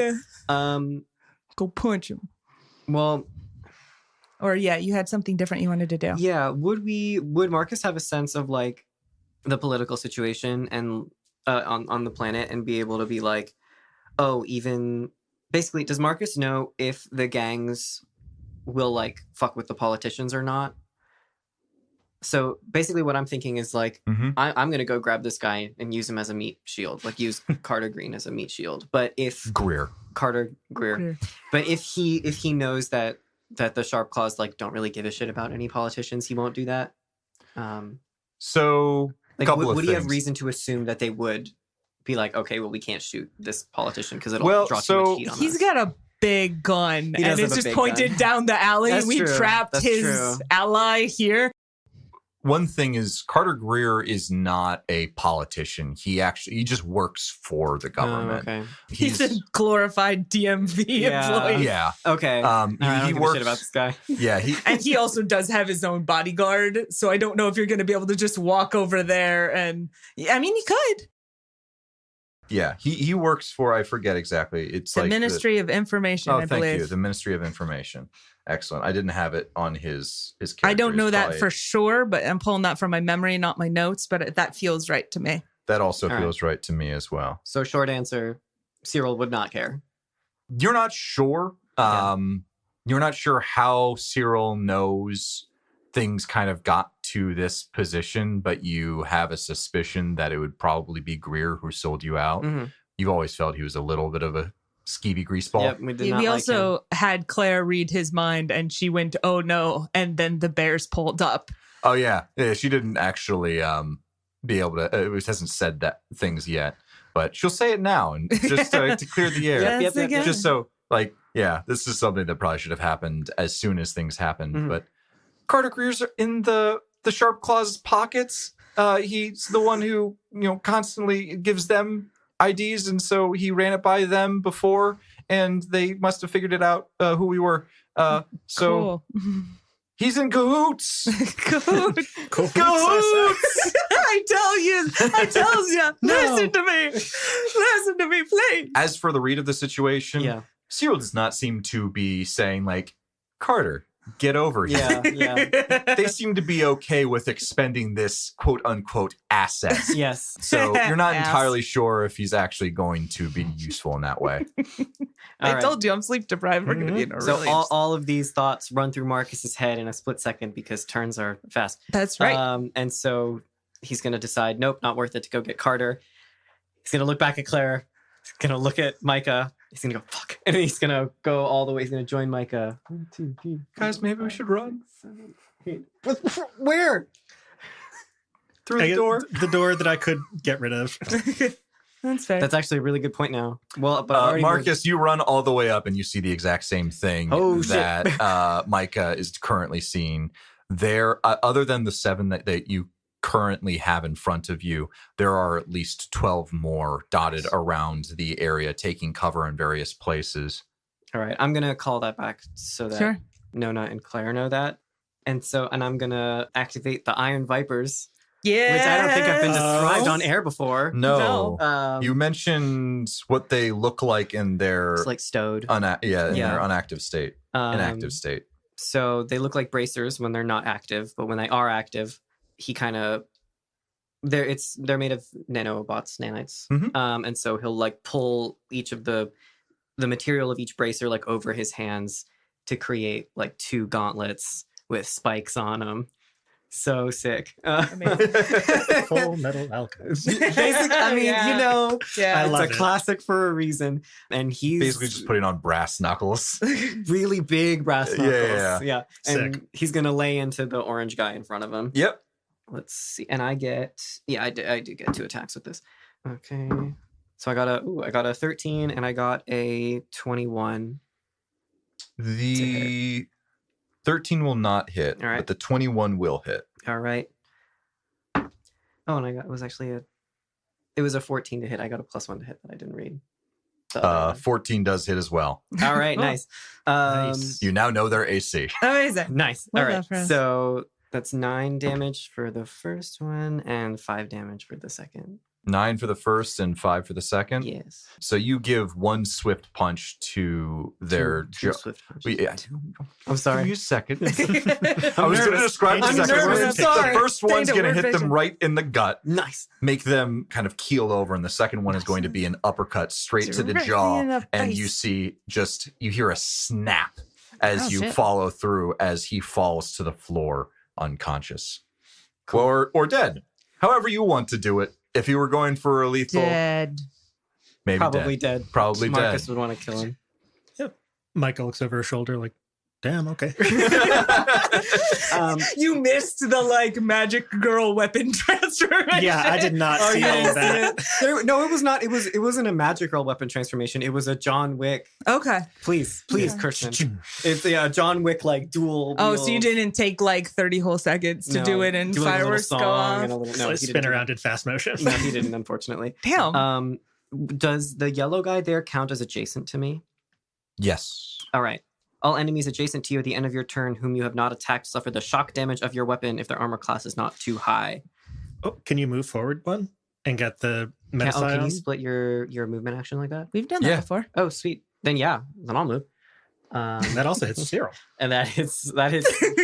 Hooray! Go punch him. Well, Or yeah, you had something different you wanted to do. yeah. Would Marcus have a sense of like the political situation and on the planet and be able to be like, oh, even basically, does Marcus know if the gangs will like fuck with the politicians or not? So basically what I'm thinking is like, Mhm. I'm going to go grab this guy and use him as a meat shield, like use Carter Green as a meat shield. But if Greer. Carter Greer, Greer. but if he knows that the Sharpclaws like don't really give a shit about any politicians, he won't do that. So, Like couple of would he have things. reason to assume that they would be like, okay, well, we can't shoot this politician because it'll Well, draw so too much heat on He's us. got a big gun, He does and have it's a just big pointed gun. down the alley. That's We true. trapped That's his true. ally here. One thing is Carter Greer is not a politician. He just works for the government. Oh, okay. He's a glorified DMV Yeah. employee. yeah. Okay. I He don't give a works shit about this guy. Yeah, he And he also does have his own bodyguard. So I don't know if you're going to be able to just walk over there and... I mean, you could. he works for, I forget exactly. It's The like Ministry of Information, Oh, I thank believe. you. The Ministry of Information. Excellent. I didn't have it on his character. I don't know It's that probably- for sure, but I'm pulling that from my memory, not my notes, but that feels right to me. That also All right. feels right to me as well. So short answer, Cyril would not care. You're not sure. Yeah. You're not sure how Cyril knows things kind of got to this position, but you have a suspicion that it would probably be Greer who sold you out. Mhm. You've always felt he was a little bit of a skeevy greaseball. Yep, we did We not like him. also had Claire read his mind and she went, oh no. And then the bears pulled up. Oh yeah. She didn't actually be able to. It hasn't said that things yet, but she'll say it now, and just to clear the air. Yep, Yes, yep, again. Just so, like, yeah, this is something that probably should have happened as soon as things happened. Mhm. But Carter Greer's in the Sharpclaws' pockets. He's the one who constantly gives them IDs, and so he ran it by them before, and they must have figured it out who we were. So Cool. he's in cahoots. Good. Cool. Cahoots. I tells you. No. Listen to me, please. As for the read of the situation, Yeah, Cyril does not seem to be saying like, Carter, get over here. yeah. They seem to be okay with expending this quote unquote asset. Yes. So you're not Ass. entirely sure if he's actually going to be useful in that way. I All right. told you I'm sleep deprived. We're going to be in a So really all of these thoughts run through Marcus's head in a split second because turns are fast. That's right. And so he's going to decide, nope, not worth it to go get Carter. He's going to look back at Claire. He's going to look at Micah. He's going to go, fuck. And he's gonna go all the way. He's gonna join Micah. 1, 2, 3. Guys, maybe we should run. 7, 8. Where? Through I the guess door. The door that I could get rid of. That's fair. That's actually a really good point now. Well, but I already Marcus, you run all the way up and you see the exact same thing shit. that Micah is currently seeing. There, other than the 7 that you currently have in front of you, there are at least 12 more dotted around the area, taking cover in various places. All right, I'm gonna call that back so that Sure. Nona and Claire know that. And I'm gonna activate the Iron Vipers, Yeah. which I don't think have been described on air before. No. You mentioned what they look like in their It's like stowed. their inactive state. Inactive state. So they look like bracers when they're not active, but when they are active, he kind of they're made of nanobots, nanites. Mhm. And so he'll like pull each of the material of each bracer like over his hands to create like 2 gauntlets with spikes on them. So sick. Amazing. Full Metal Alchemist. Basically, I mean, Yeah. you know, Yeah. I it's love a it. classic for a reason. And he's Basically just putting on brass knuckles. really big brass Yeah, knuckles. yeah. And he's gonna lay into the orange guy in front of him. Yep. Let's see. And I get I do get 2 attacks with this. Okay. So I got a 13 and I got a 21. The 13 will not hit, All right. but the 21 will hit. All right. Oh, and it was a 14 to hit. I got a +1 to hit that I didn't read. The other one. 14 does hit as well. All right, nice. Nice. You now know their AC. Amazing. Nice. Well All done, right. friends. So that's 9 damage for the first one and 5 damage for the second. 9 for the first and 5 for the second. Yes. So you give 1 swift punch to their Two swift punches. Yeah. I'm sorry. Give me a second. I I'm was going to nervous. describe the I'm second one. nervous. The Sorry. first one's Dang it, going to we're hit them vision. right in the gut, Nice. make them kind of keel over, and the second one is going to be an uppercut straight to the Directly jaw. in the And face. you see you hear a snap as Oh, you shit. follow through as he falls to the floor unconscious. Or dead. However you want to do it. If you were going for a lethal, Dead. maybe Probably dead. dead. Probably Marcus dead. would want to kill him. Michael looks over her shoulder like, damn, okay. You missed the like magic girl weapon transformation. Yeah, I did not see all of that. No, it was not. It wasn't a magic girl weapon transformation. It was a John Wick. Okay. Please, Yeah. Kirsten. It's a John Wick like dual. Oh, so you didn't take like 30 whole seconds to do it and do, like, a little fireworks go song off? and a little, So no, I he spin didn't. around in fast motion. No, he didn't. Unfortunately. Damn. Does the yellow guy there count as adjacent to me? Yes. All right. All enemies adjacent to you at the end of your turn, whom you have not attacked, suffer the shock damage of your weapon if their armor class is not too high. Oh, can you move forward one and get the meta Can you split your movement action like that? We've done that Yeah. before. Oh, sweet. Then yeah, then I'll move. That also hits Cyril. And that hits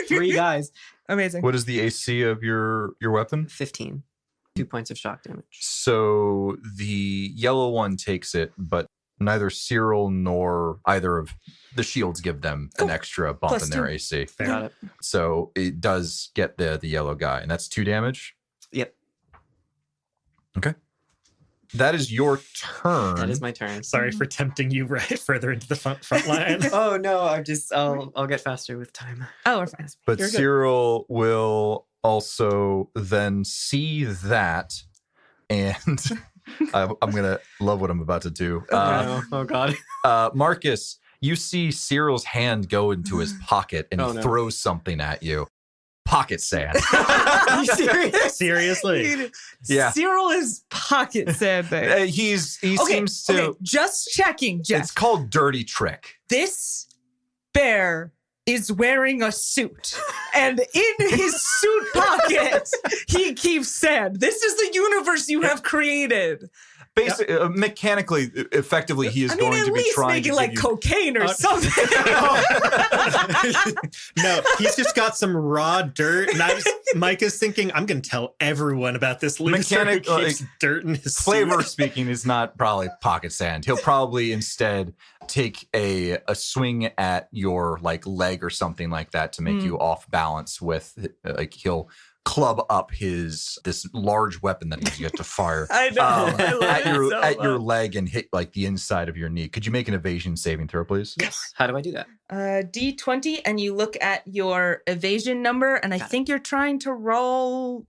3 guys. Amazing. What is the AC of your weapon? 15. 2 points of shock damage. So the yellow one takes it, but neither Cyril nor either of the shields give them an Cool. extra bump Plus in their 2. AC. Fair. Got it. So it does get the yellow guy, and that's 2 damage. Yep. Okay. That is your turn. That is my turn. Sorry for tempting you right further into the front line. Oh no, I'll get faster with time. Oh, we're fine. But You're good. Cyril will also then see that, and I'm gonna love what I'm about to do. Oh god. Marcus, you see Cyril's hand go into his pocket, and Oh, he no. throws something at you. Pocket sand. Are you serious? Seriously. Yeah. Cyril is pocket sandbag. He seems to. Okay, just checking, Jeff. It's called dirty trick. This bear is wearing a suit, and in his suit pocket, he keeps sand. This is the universe you have created. Basically, mechanically, effectively, he is I mean, going at to be least trying make to it give like you. cocaine or something. No, he's just got some raw dirt, nice Mike is thinking, I'm going to tell everyone about this loser Mechanic, who keeps dirt in his Flavor suit. speaking is not probably pocket sand. He'll probably instead take a swing at your like leg or something like that to make you off balance with like he'll club up this large weapon that he's yet to fire I know. I love at it your so at your much. leg and hit like the inside of your knee. Could you make an evasion saving throw, please? Yes. How do I do that? D20, and you look at your evasion number, and I think you're trying to roll.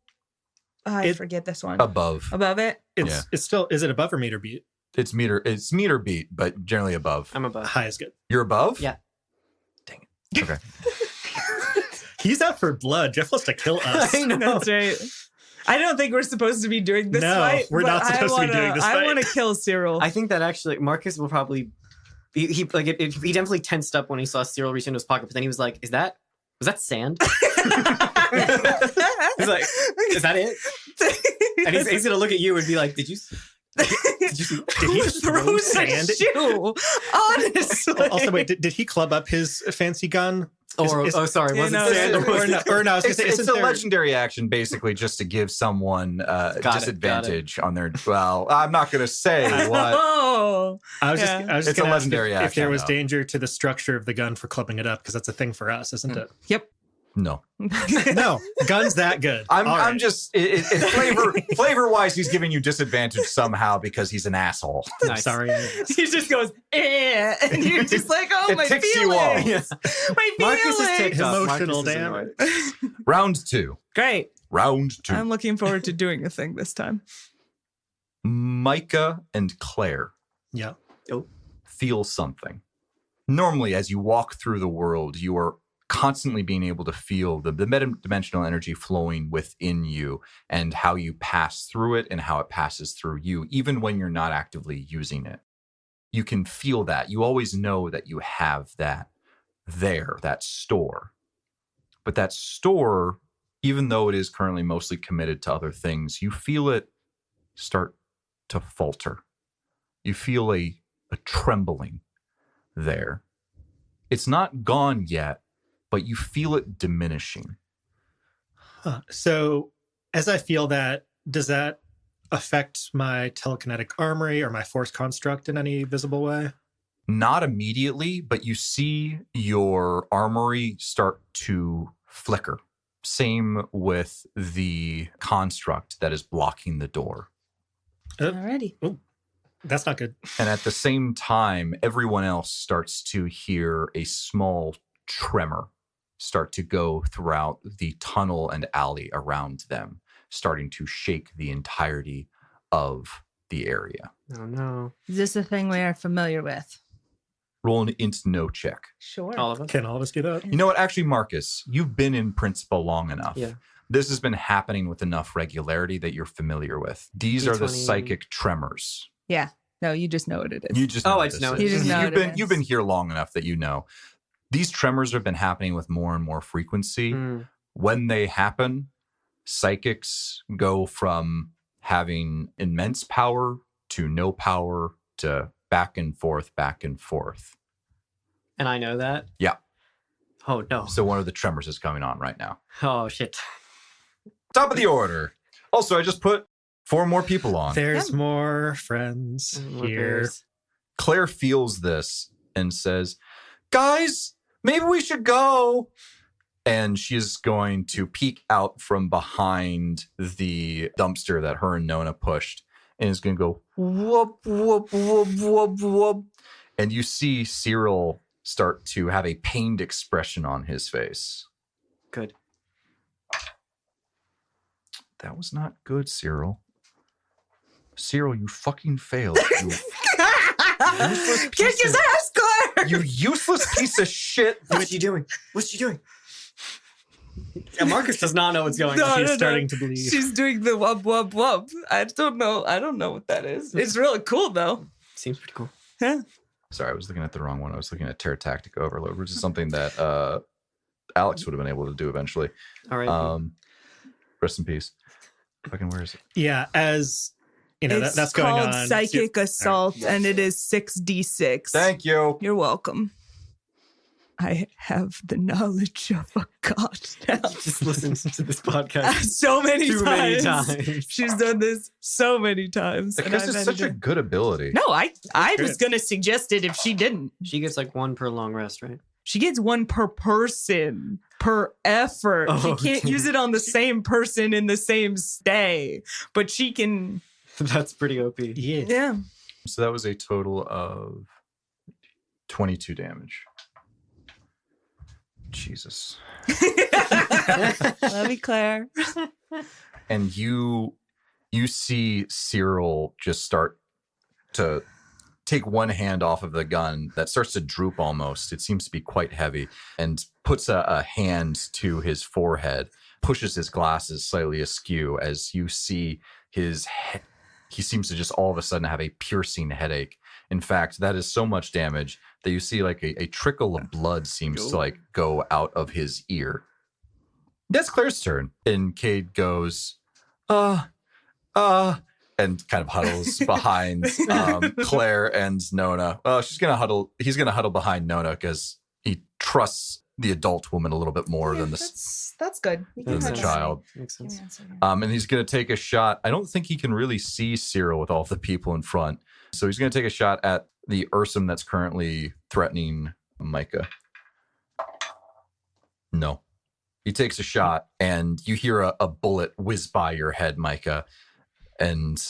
I forget this one. Above. Above it? It's still, is it above or meter beat? It's meter beat, but generally above. I'm above. High is good. You're above? Yeah. Dang it. Okay. He's out for blood. Jeff wants to kill us. I know. That's right. I don't think we're supposed to be doing this No, fight. we're but not supposed to be doing this I fight. want to kill Cyril. I think that actually Marcus will probably he definitely tensed up when he saw Cyril reach into his pocket, but then he was like, was that sand? He's like, is that it? And he's gonna look at you and be like, did you see? Did he just throw throws a sand? shoe? Honestly. Also, wait, did he club up his fancy gun? Sorry, Yeah, was it no, sand? Or no, I was gonna say, It's isn't a there- legendary action, basically, just to give someone got disadvantage on their. Well, I'm not going to say what. Oh. I was Yeah. just It's a gonna ask legendary if action, there was though. danger to the structure of the gun for clubbing it up, because that's a thing for us, isn't it? Yep. No, No, gun's that good. I'm All right. just flavor wise, he's giving you disadvantage somehow because he's an asshole. I'm Nice. sorry. He just goes, and you're just like, oh, It my ticks feelings. you off. Yeah. My Marcus is feelings. ticked off. Emotional Marcus is damage. annoyed. Round two. Great. Round two. I'm looking forward to doing a thing this time. Micah and Claire Yeah. feel something. Normally, as you walk through the world, you are constantly being able to feel the meta-dimensional energy flowing within you and how you pass through it and how it passes through you, even when you're not actively using it. You can feel that. You always know that you have that there, that store. But that store, even though it is currently mostly committed to other things, you feel it start to falter. You feel a trembling there. It's not gone yet, but you feel it diminishing. Huh. So as I feel that, does that affect my telekinetic armory or my force construct in any visible way? Not immediately, but you see your armory start to flicker. Same with the construct that is blocking the door. Alrighty. That's not good. And at the same time, everyone else starts to hear a small tremor start to go throughout the tunnel and alley around them, starting to shake the entirety of the area. Oh no. Is this a thing we are familiar with? Roll an int no check. Sure. All of us? Can all of us do that? You know what? Actually, Marcus, you've been in principle long enough. Yeah. This has been happening with enough regularity that you're familiar with. These are the D20. psychic tremors. Yeah. No, you just know what it is. You just Oh, know I this just know is. it. You just know what it You've is. been here long enough that you know. These tremors have been happening with more and more frequency. Mm. When they happen, psychics go from having immense power to no power to back and forth, back and forth. And I know that? Yeah. Oh no. So one of the tremors is coming on right now. Oh shit. Top of the order. Also, I just put 4 more people on. There's more friends here. Claire feels this and says, guys, maybe we should go. And she's going to peek out from behind the dumpster that her and Nona pushed and is going to go whoop, whoop, whoop, whoop, whoop. And you see Cyril start to have a pained expression on his face. Good. That was not good, Cyril. Cyril, you fucking failed. You Kick his ass, Claire! You useless piece of shit. What's she doing? What's she doing? And Marcus does not know what's going No, on. She's no, starting to believe. She's doing the wub wub wub. I don't know what that is. It's really cool though. Seems pretty cool. Sorry, I was looking at the wrong one. I was looking at Terror Tactic Overload, which is something that Alex would have been able to do eventually. All right. Rest in peace. Fucking where is it? Yeah, as you know, It's that's going called on. Psychic Assault, All right. and it is 6d6. Thank you. You're welcome. I have the knowledge of a god now. Just listens to this podcast So many too many times. She's done this so many times. and Because I've it's such a edited- good ability. No, I great. was gonna suggest it if she didn't. She gets like 1 per long rest, right? She gets 1 per person per effort. Oh, she can't okay. use it on the same person in the same stay, but she can. That's pretty OP. Yeah. Yeah. So that was a total of 22 damage. Jesus. Love you, Claire. And you see Cyril just start to take one hand off of the gun that starts to droop almost. It seems to be quite heavy, and puts a hand to his forehead, pushes his glasses slightly askew as you see he seems to just all of a sudden have a piercing headache. In fact, that is so much damage that you see like a trickle of blood seems to like go out of his ear. That's Claire's turn. And Cade goes, and kind of huddles behind Claire and Nona. He's gonna huddle behind Nona because he trusts the adult woman a little bit more than That's good. We can than the have child. Makes sense. And he's gonna take a shot. I don't think he can really see Cyril with all the people in front. So he's gonna take a shot at the Ursim that's currently threatening Micah. No. He takes a shot and you hear a bullet whiz by your head, Micah. And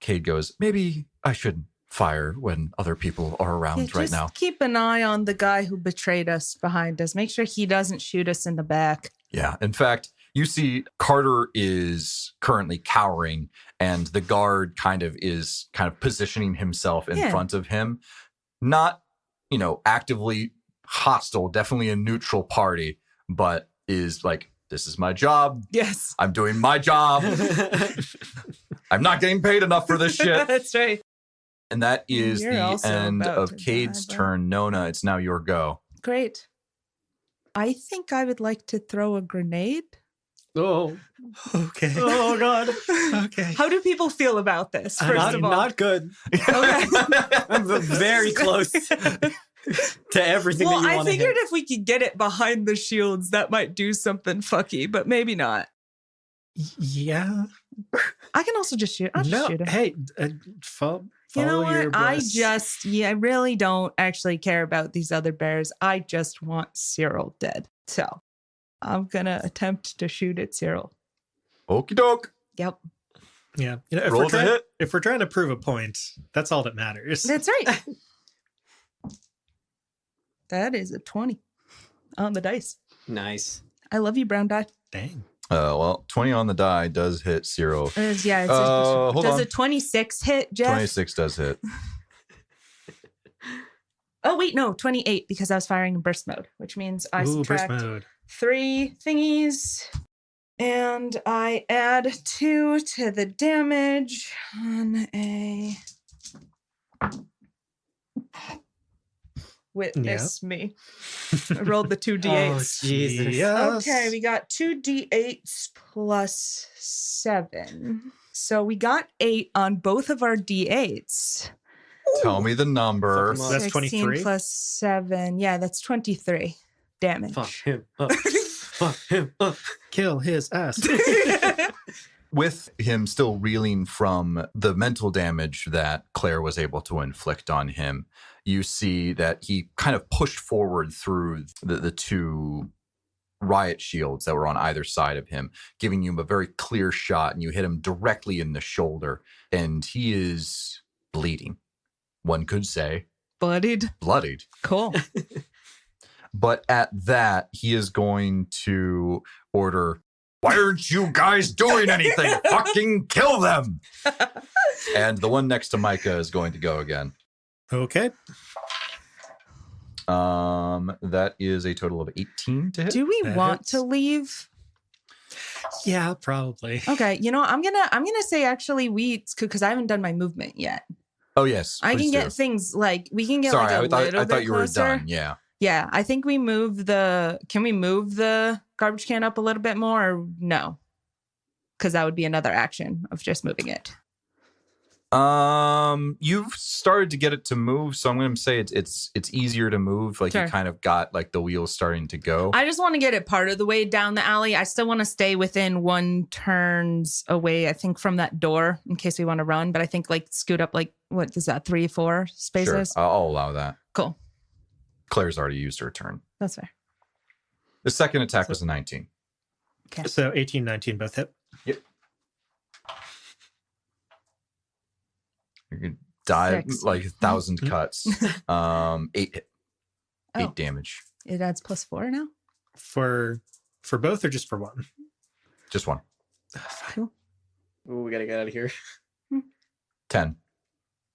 Cade goes, maybe I should fire when other people are around right now. Keep an eye on the guy who betrayed us behind us. Make sure he doesn't shoot us in the back. Yeah. In fact, you see Carter is currently cowering and the guard is positioning himself in front of him. Not, actively hostile, definitely a neutral party, but is like, this is my job. Yes. I'm doing my job. I'm not getting paid enough for this shit. That's right. And that is You're the also end about of to Cade's die, bro. turn. Nona, it's now your go. Great. I think I would like to throw a grenade. Oh, Okay. oh God. Okay. How do people feel about this? First of all, Not good. Okay. I'm very close to everything Well, that you I want to figured hit. if we could get it behind the shields, that might do something fucky, but maybe not. Yeah. I can also just shoot. I'll just shoot him. Hey, follow You know your what? I bliss. I really don't actually care about these other bears. I just want Cyril dead. So I'm gonna attempt to shoot at Cyril. Okie doke. Yep. Yeah. If Roll we're, to trying, hit. if we're trying to prove a point, that's all that matters. That's right. That is a 20 on the dice. Nice. I love you, brown die. Dang. 20 on the die does hit Cyril. It's hold does on. a 26 hit, Jeff? 26 does hit. Oh, wait, no, 28 because I was firing in burst mode, which means I Ooh, burst subtract mode. 3 thingies and I add 2 to the damage on a witness me. I rolled the 2 d8s. Oh, Jesus. Yes. Okay, we got 2 d8s plus 7. So we got 8 on both of our d8s. Tell me the number. Fuck 'em up. That's 16 23. plus 7. Yeah, that's 23 damage. Fuck him up. Fuck him up. Kill his ass. With him still reeling from the mental damage that Claire was able to inflict on him, you see that he kind of pushed forward through the 2 riot shields that were on either side of him, giving you a very clear shot, and you hit him directly in the shoulder, and he is bleeding. One could say Bloodied. bloodied. Cool. But at that, he is going to order, why aren't you guys doing anything? Fucking kill them. And the one next to Micah is going to go again. Okay. That is a total of 18 to hit. Do we That want hits. to leave? Yeah, probably. Okay, you know, I'm gonna say actually because I haven't done my movement yet. Oh, yes. I can please get do. things like we can get Sorry, like a I little thought bit you were closer. done. Yeah. Yeah, I think we can we move the garbage can up a little bit more or no? Because that would be another action of just moving it. You've started to get it to move, so I'm going to say it's easier to move. Like Sure. you kind of got like the wheels starting to go. I just want to get it part of the way down the alley. I still want to stay within 1 turns away, I think, from that door in case we want to run. But I think like scoot up like, what is that, 3, 4 spaces? Sure, I'll allow that. Cool. Claire's already used her turn. That's fair. The second attack was a 19. Okay. So 18, 19 both hit. Yep. You could die 6. like 1,000 cuts. 8 hit. 8 Oh. damage. It adds +4 now? For both or just for one? Just one. Cool. Ooh, we gotta get out of here. 10.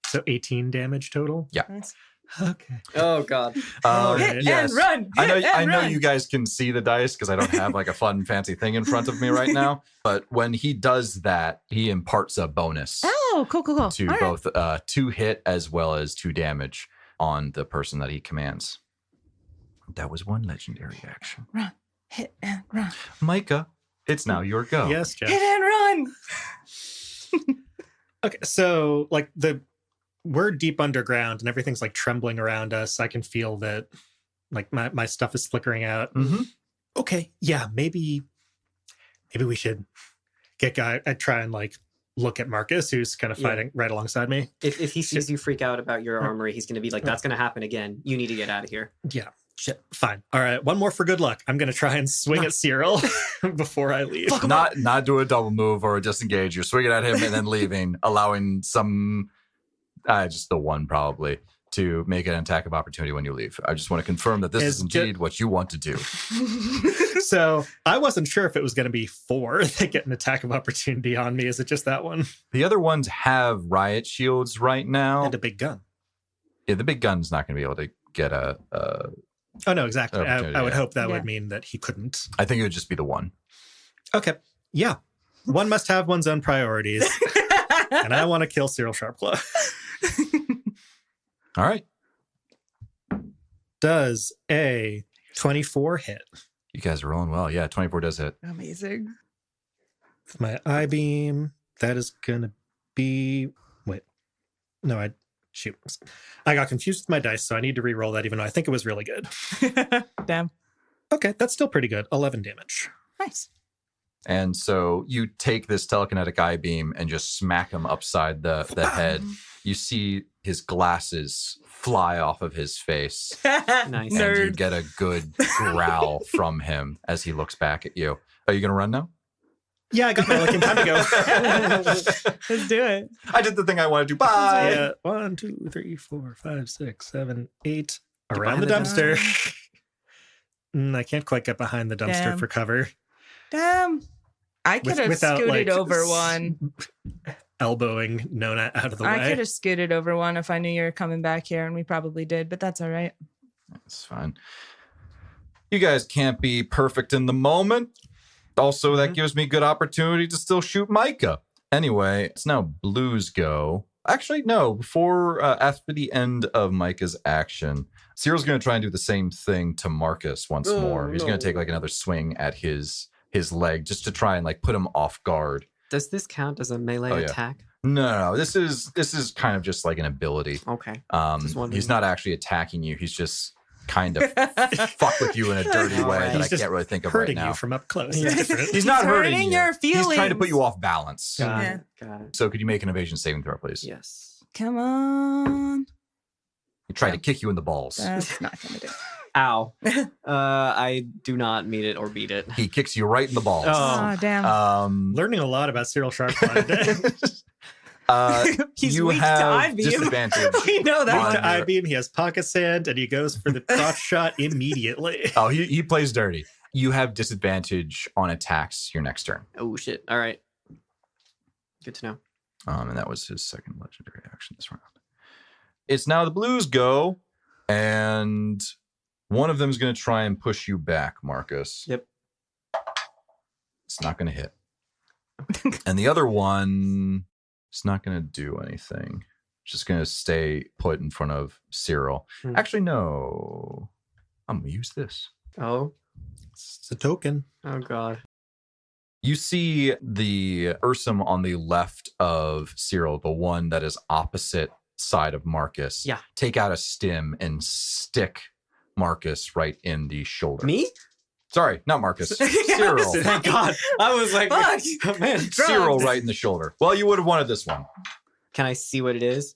So 18 damage total? Yeah. Nice. Okay. Oh god. Hit Yes. and run. I know. Hit and I know run. you guys can see the dice because I don't have like a fun, fancy thing in front of me right now. But when he does that, he imparts a bonus Oh, cool. to All right. both 2 hit as well as 2 damage on the person that he commands. That was 1 legendary action. Run. Hit and run. Micah, it's now your go. Yes, Jeff. Hit and run. Okay, so like we're deep underground and everything's like trembling around us. I can feel that like my stuff is flickering out. Mm-hmm. Okay, yeah, maybe we should get guy. I try and like look at Marcus, who's kind of Yeah. fighting right alongside me. If he sees you freak out about your armory, he's gonna be like, "That's gonna happen again. You need to get out of here." Yeah, shit, fine. All right, one more for good luck. I'm gonna try and swing at Cyril before I leave. Not do a double move or a disengage. You're swinging at him and then leaving, allowing some, just the one probably, to make an attack of opportunity when you leave. I just want to confirm that this is indeed what you want to do. So I wasn't sure if it was going to be 4 that get an attack of opportunity on me. Is it just that one? The other ones have riot shields right now. And a big gun. Yeah, the big gun's not going to be able to get a. Oh, no, exactly. Opportunity, I would yeah. hope that Yeah. would mean that he couldn't. I think it would just be the one. Okay. Yeah. One must have one's own priorities. And I want to kill Cyril Sharpclaw. All right. Does a 24 hit? You guys are rolling well. Yeah, 24 does hit. Amazing. With my eye beam, that is going to be. Wait. No, shoot. I got confused with my dice, so I need to re-roll that, even though I think it was really good. Damn. Okay, that's still pretty good. 11 damage. Nice. And so you take this telekinetic eye beam and just smack him upside the head. You see his glasses fly off of his face. Nice. And you Nerd. get a good growl from him as he looks back at you. Are you going to run now? Yeah, I got my lucky time to go. Let's do it. I did the thing I wanted to. Bye. Yeah, 1, 2, 3, 4, 5, 6, 7, 8. Get Around the behind the dumpster. I can't quite get behind the dumpster Damn. for cover. Damn. I could have Without, scooted like, over one. Elbowing Nona out of the I way. could have scooted over one if I knew you were coming back here, and we probably did, but that's all right. That's fine. You guys can't be perfect in the moment. Also, that gives me good opportunity to still shoot Micah. Anyway, it's now Blue's go. Actually, no. After the end of Micah's action, Cyril's going to try and do the same thing to Marcus once Oh, more. He's going to take like another swing at his leg just to try and like put him off guard. Does this count as a melee Oh, yeah. attack? No, this is kind of just like an ability. Okay. Just wondering. He's not actually attacking you. He's just kind of fuck with you in a dirty All way right. that I He's just can't really think of right hurting now. you from up close. It's different. He's not hurting hurting you. your He's trying to put feelings. you off balance. Got Yeah. it. Got it. So could you make an evasion saving throw, please? Yes. Come on. He tried to kick you in the balls. That's not going to do. Ow. I do not meet it or beat it. He kicks you right in the balls. Oh, damn. Learning a lot about Cyril Sharpclaws today. He's you weak to have eye beam. disadvantage. We know that. on To eye your- beam, he has pocket sand, and he goes for the crotch shot immediately. Oh, he plays dirty. You have disadvantage on attacks your next turn. Oh shit. All right. Good to know. And that was his second legendary action this round. It's now the Blues' go, and one of them is going to try and push you back, Marcus. Yep. It's not going to hit. And the other one is not going to do anything. Just going to stay put in front of Cyril. Hmm. Actually, no. I'm going to use this. Oh. It's a token. Oh god. You see the Ursim on the left of Cyril, the one that is opposite side of Marcus, take out a stim and stick Marcus right in the shoulder. Me? Sorry, not Marcus. Cyril. Thank God. I was like, Fuck. man. Cyril right in the shoulder. Well, you would have wanted this one. Can I see what it is?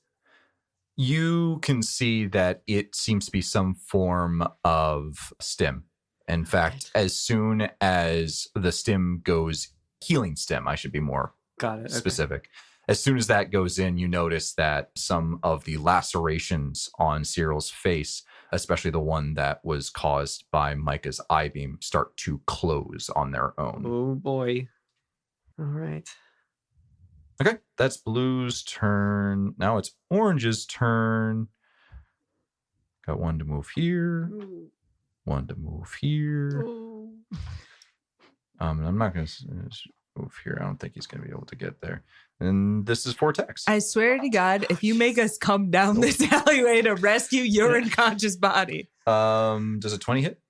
You can see that it seems to be some form of stim. In fact, as soon as the stim goes, healing stim, I should be more specific. Okay. As soon as that goes in, you notice that some of the lacerations on Cyril's face, especially the one that was caused by Micah's eye beam, start to close on their own. Oh boy. All right. Okay, that's Blue's turn. Now it's Orange's turn. Got one to move here. One to move here. I'm not going to move here. I don't think he's going to be able to get there. And this is Vortex. I swear to God, if you make us come down this alleyway to rescue your unconscious body. Does a 20 hit?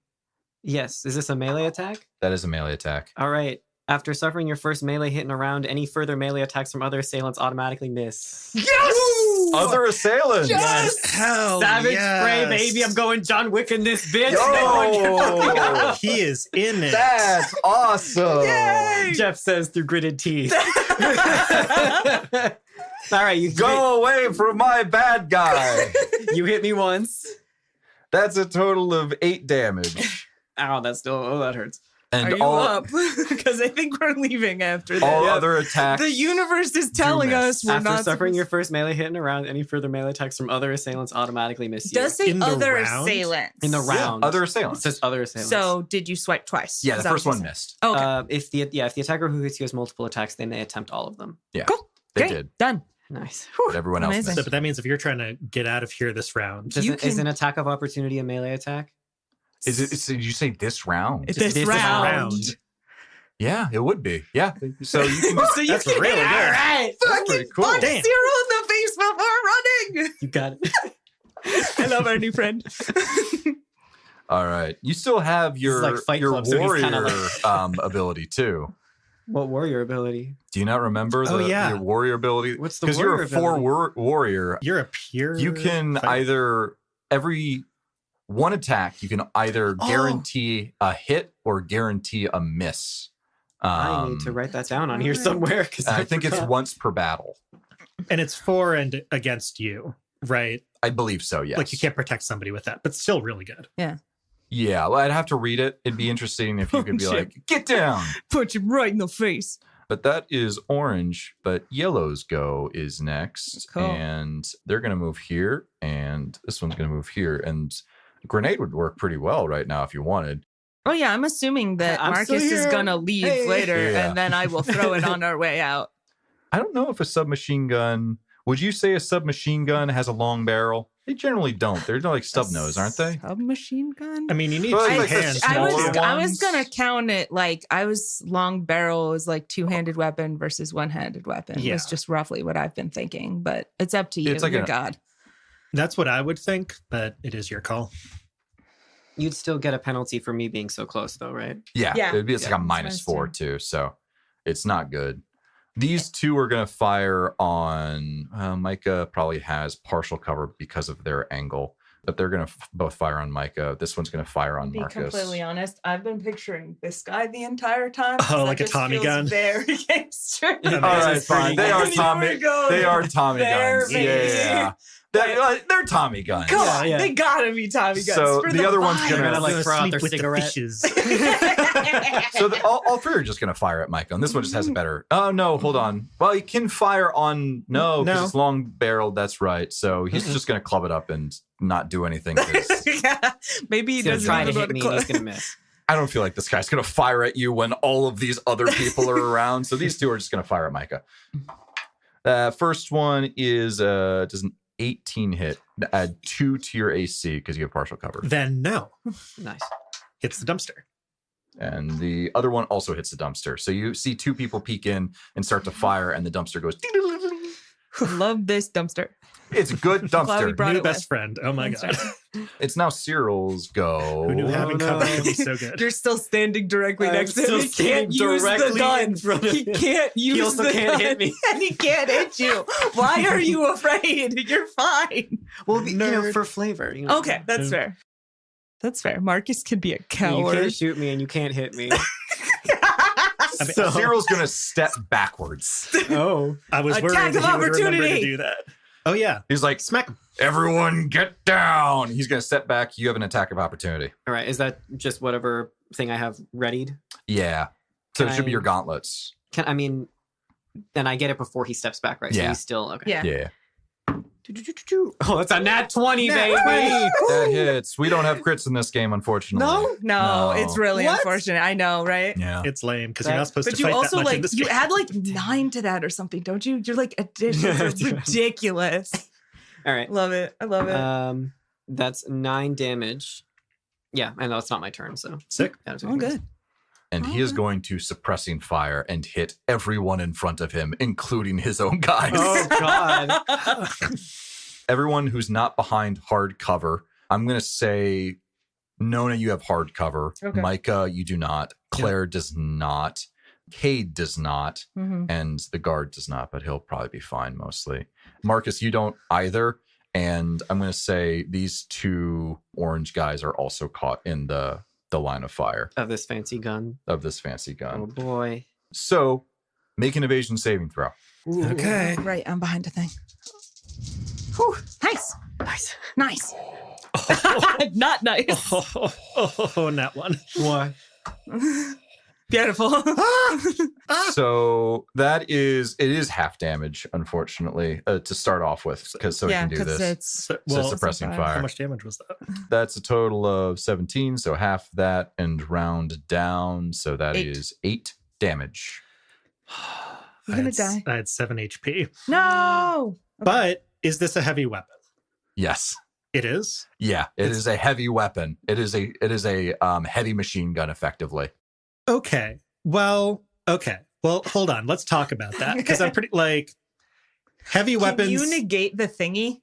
Yes. Is this a melee attack? That is a melee attack. All right. After suffering your first melee hit in a round, any further melee attacks from other assailants automatically miss. Yes! Other assailants. Yes! Hell Savage yes. spray, baby. I'm going John Wick in this bitch. Yo! He is in it. That's awesome. Yay! Jeff says through gritted teeth. All right, you Go away from my bad guy. You hit me once. That's a total of 8 damage. Ow, that's still, oh, that hurts. And Are you up? Because I think we're leaving after that. all other attacks. The universe is telling us we're After not suffering your first melee hit in a round, any further melee attacks from other assailants automatically miss you. Does say In the other round? assailants. in the round. Other It assailants. says other assailants. So did you swipe twice? Yeah, Is the that first what you one said? missed. Okay. if the attacker who hits you has multiple attacks, they may attempt all of them. Yeah, Cool. they Great. did. Done. Nice. But everyone else Amazing. missed. But that means if you're trying to get out of here this round, Is an attack of opportunity a melee attack? Is it? Did you say this round? This this round. Yeah, it would be. Yeah. So you can. So you That's can really all good. right. That's Fucking pretty cool. punch Damn. Cyril in the face before running. You got it. I love our new friend. All right. You still have your like Fight your Club, so he's warrior kinda ability too. What warrior ability? Do you not remember your warrior ability? What's the Because you're warrior a 4 ability? warrior. you're a pure. You can fighter. either every one attack you can either guarantee a hit or guarantee a miss. I need to write that down on here somewhere because I think it's once per battle. and it's for and against you, right? I believe so. Yes. Like you can't protect somebody with that, but still really good. Yeah, well, I'd have to read it. It'd be interesting if you could be Shit. like, "Get down." Punch him right in the face. But that is orange. But yellow's go is next, Cool. and they're going to move here, and this one's going to move here, and grenade would work pretty well right now if you wanted. Oh yeah, I'm assuming that I'm Marcus still is here. gonna leave Hey. later, Yeah. and then I will throw it on our way out. I don't know if a submachine gun. Would you say a submachine gun has a long barrel? They generally don't. They're like stub nose, aren't they? Submachine gun. I mean, you need Well, two like the hands. I was smaller I was ones? gonna count it like I was long barrel is like 2-handed weapon versus 1-handed weapon. Yeah. Was just roughly what I've been thinking, but it's up to you. It's like You're a- God. That's what I would think, but it is your call. You'd still get a penalty for me being so close, though, right? Yeah, Yeah. it'd be it's Yeah, like a that's -4 nice too, so it's not good. These two are going to fire on Micah. Probably has partial cover because of their angle, but they're going to both fire on Micah. This one's going to fire on To be Marcus. completely honest, I've been picturing this guy the entire time. Oh, That like a just Tommy feels gun? Very gangster. Yeah, All right, It's pretty fine. They are good. Tommy. Here we go. They are Tommy There, guns. baby. Yeah, they're Tommy guns. Come Yeah, on, yeah. they gotta be Tommy guns. So for the other one's vibe. gonna- Gonna, like, Go throw out sleep their with the cigarette. fishes. So all three are just going to fire at Micah, and this one just has a better. Oh no, hold on. Well, he can fire on because No. it's long barreled. That's right. So he's just going to club it up and not do anything. 'Cause Maybe he He's gonna doesn't try know to what hit me, call- and he's gonna miss. I don't feel like this guy's going to fire at you when all of these other people are around. So these two are just going to fire at Micah. First one is does an 18 hit. Add 2 to your AC because you have partial cover. Then no, Nice. hits the dumpster. And the other one also hits the dumpster. So you see 2 people peek in and start to fire, and the dumpster goes. I love this dumpster. It's a good Glad we dumpster. brought New it best with. friend. Oh my That's god. right. It's now Cyril's go. Who knew having no. cover could be so good? You're still standing directly I'm next to him. still He can't standing use the directly gun. in front of He him. can't use also the can't gun. hit me. And he can't hit you. Why are you afraid? You're fine. Well, you know, Nerd. for flavor. You know. Okay, that's fair. That's fair. Marcus could be a You coward. can't shoot me and you can't hit me. I mean, So- Cyril's going to step backwards. Oh. I was Attack worried of that he would remember to opportunity. do that. Oh yeah, He's like, smack him. everyone get down. He's going to step back. You have an attack of opportunity. All right. Is that just whatever thing I have readied? Yeah. So Can it should be I- your gauntlets. I mean, then I get it before he steps back, right? So Yeah. he's still okay. Yeah. Yeah. Oh, that's a nat 20, Nat baby. 20. That hits. We don't have crits in this game, unfortunately. No? No, No. it's really What? unfortunate. I know, right? Yeah. It's lame because you're not supposed But to you fight also that much in like this you game. add like 9 to that or something, don't you? You're like additions are ridiculous. All right. Love it. I love it. That's 9 damage. Yeah, I know it's not my turn, so Sick. that was Oh, good. And he is going to suppressing fire and hit everyone in front of him, including his own guys. Oh God. Everyone who's not behind hard cover. I'm going to say, Nona, you have hard cover. Okay. Micah, you do not. Claire does not. Cade does not. Mhm. And the guard does not, but he'll probably be fine mostly. Marcus, you don't either. And I'm going to say these 2 orange guys are also caught in the line of fire Of this fancy gun. of this fancy Oh gun. boy. So make an evasion saving throw. Okay. Right, I'm behind the thing. Whew. Nice. Nice. Nice. Not nice. Oh, not one. Why? Beautiful. So it is half damage, unfortunately, to start off with, because so yeah, we can do because this. it's So, So well, suppressing how fire. how much damage was that? That's a total of 17, so half that and round down. So that 8. is 8 damage. You're I gonna had die. I had 7 HP. No. But is this a heavy weapon? Yes. It is. Yeah, it is a heavy weapon. It is a heavy machine gun, effectively. Okay. Well, hold on. Let's talk about that because I'm pretty like heavy weapons. Can you negate the thingy?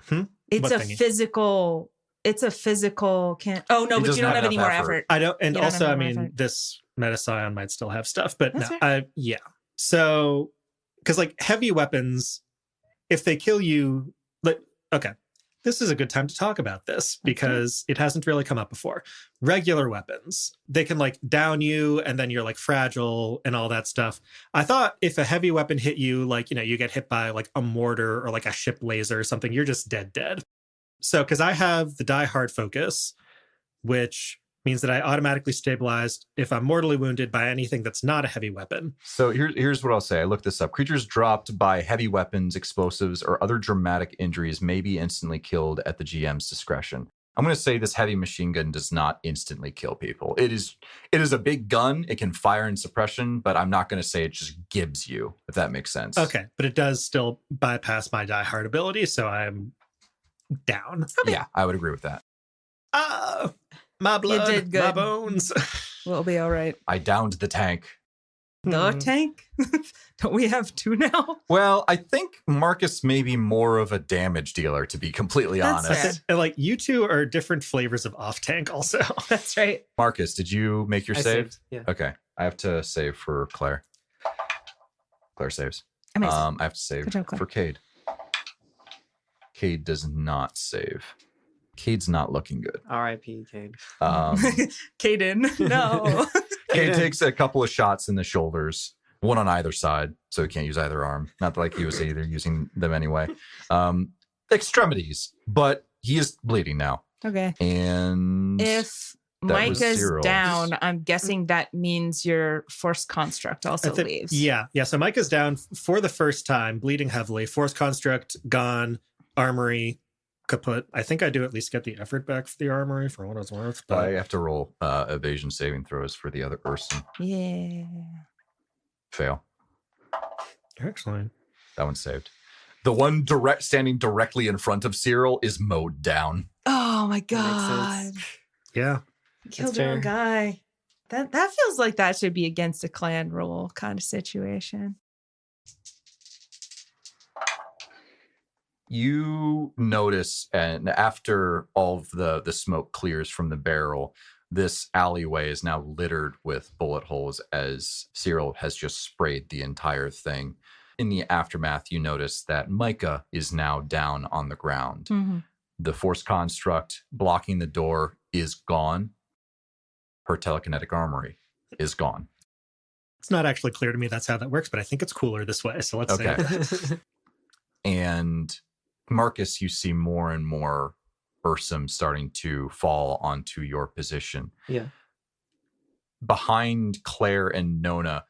Hmm? It's What a thingy? physical. It's a physical. Can't. Oh no, It but doesn't you don't have have any enough more effort. effort. I don't, and You don't also, have I any mean, more effort. this Metascion might still have stuff, but That's no, yeah. So, because like heavy weapons, if they kill you, like, okay, this is a good time to talk about this because it hasn't really come up before. Regular weapons, they can like down you and then you're like fragile and all that stuff. I thought if a heavy weapon hit you, like, you get hit by like a mortar or like a ship laser or something, you're just dead. So, because I have the Die Hard focus, which means that I automatically stabilized if I'm mortally wounded by anything that's not a heavy weapon. So here's what I'll say. I looked this up. Creatures dropped by heavy weapons, explosives, or other dramatic injuries may be instantly killed at the GM's discretion. I'm going to say this heavy machine gun does not instantly kill people. It is a big gun. It can fire in suppression, but I'm not going to say it just gives you, if that makes sense. Okay, but it does still bypass my Die Hard ability, so I'm down. Yeah, I would agree with that. Ah, my blood, did good. my bones. We'll be all right. I downed the tank. The tank? Don't we have 2 now? Well, I think Marcus may be more of a damage dealer, to be completely That's honest. fair. And like you two are different flavors of off tank also. That's right. Marcus, did you make your I save? saved, yeah. Okay. I have to save for Claire. Claire saves. Amazing. I have to save Good job, Claire. for Cade. Cade does not save. Cade's not looking good. R.I.P. Cade. Caden. No. Cade takes a couple of shots in the shoulders, one on either side, so he can't use either arm. Not like he was either using them anyway. Extremities, but he is bleeding now. Okay. And If That was Micah's Cyril's. down, I'm guessing that means your force construct also leaves. Yeah. So Micah's down for the first time, bleeding heavily. Force construct gone. Armory kaput. I think I do at least get the effort back for the armory for what it's worth. I But have to roll evasion saving throws for the other Ursim. Yeah. Fail. excellent. That one's saved. The one standing directly in front of Cyril is mowed down. Oh my That makes god. sense. Yeah. Killed That's your own fair. guy. That feels like that should be against a clan rule kind of situation. You notice, and after all of the smoke clears from the barrel, this alleyway is now littered with bullet holes as Cyril has just sprayed the entire thing. In the aftermath, you notice that Micah is now down on the ground. Mm-hmm. The force construct blocking the door is gone. Her telekinetic armory is gone. It's not actually clear to me that's how that works, but I think it's cooler this way. So let's Okay. say. And Marcus, you see more and more Ursim starting to fall onto your position. Yeah. Behind Claire and Nona,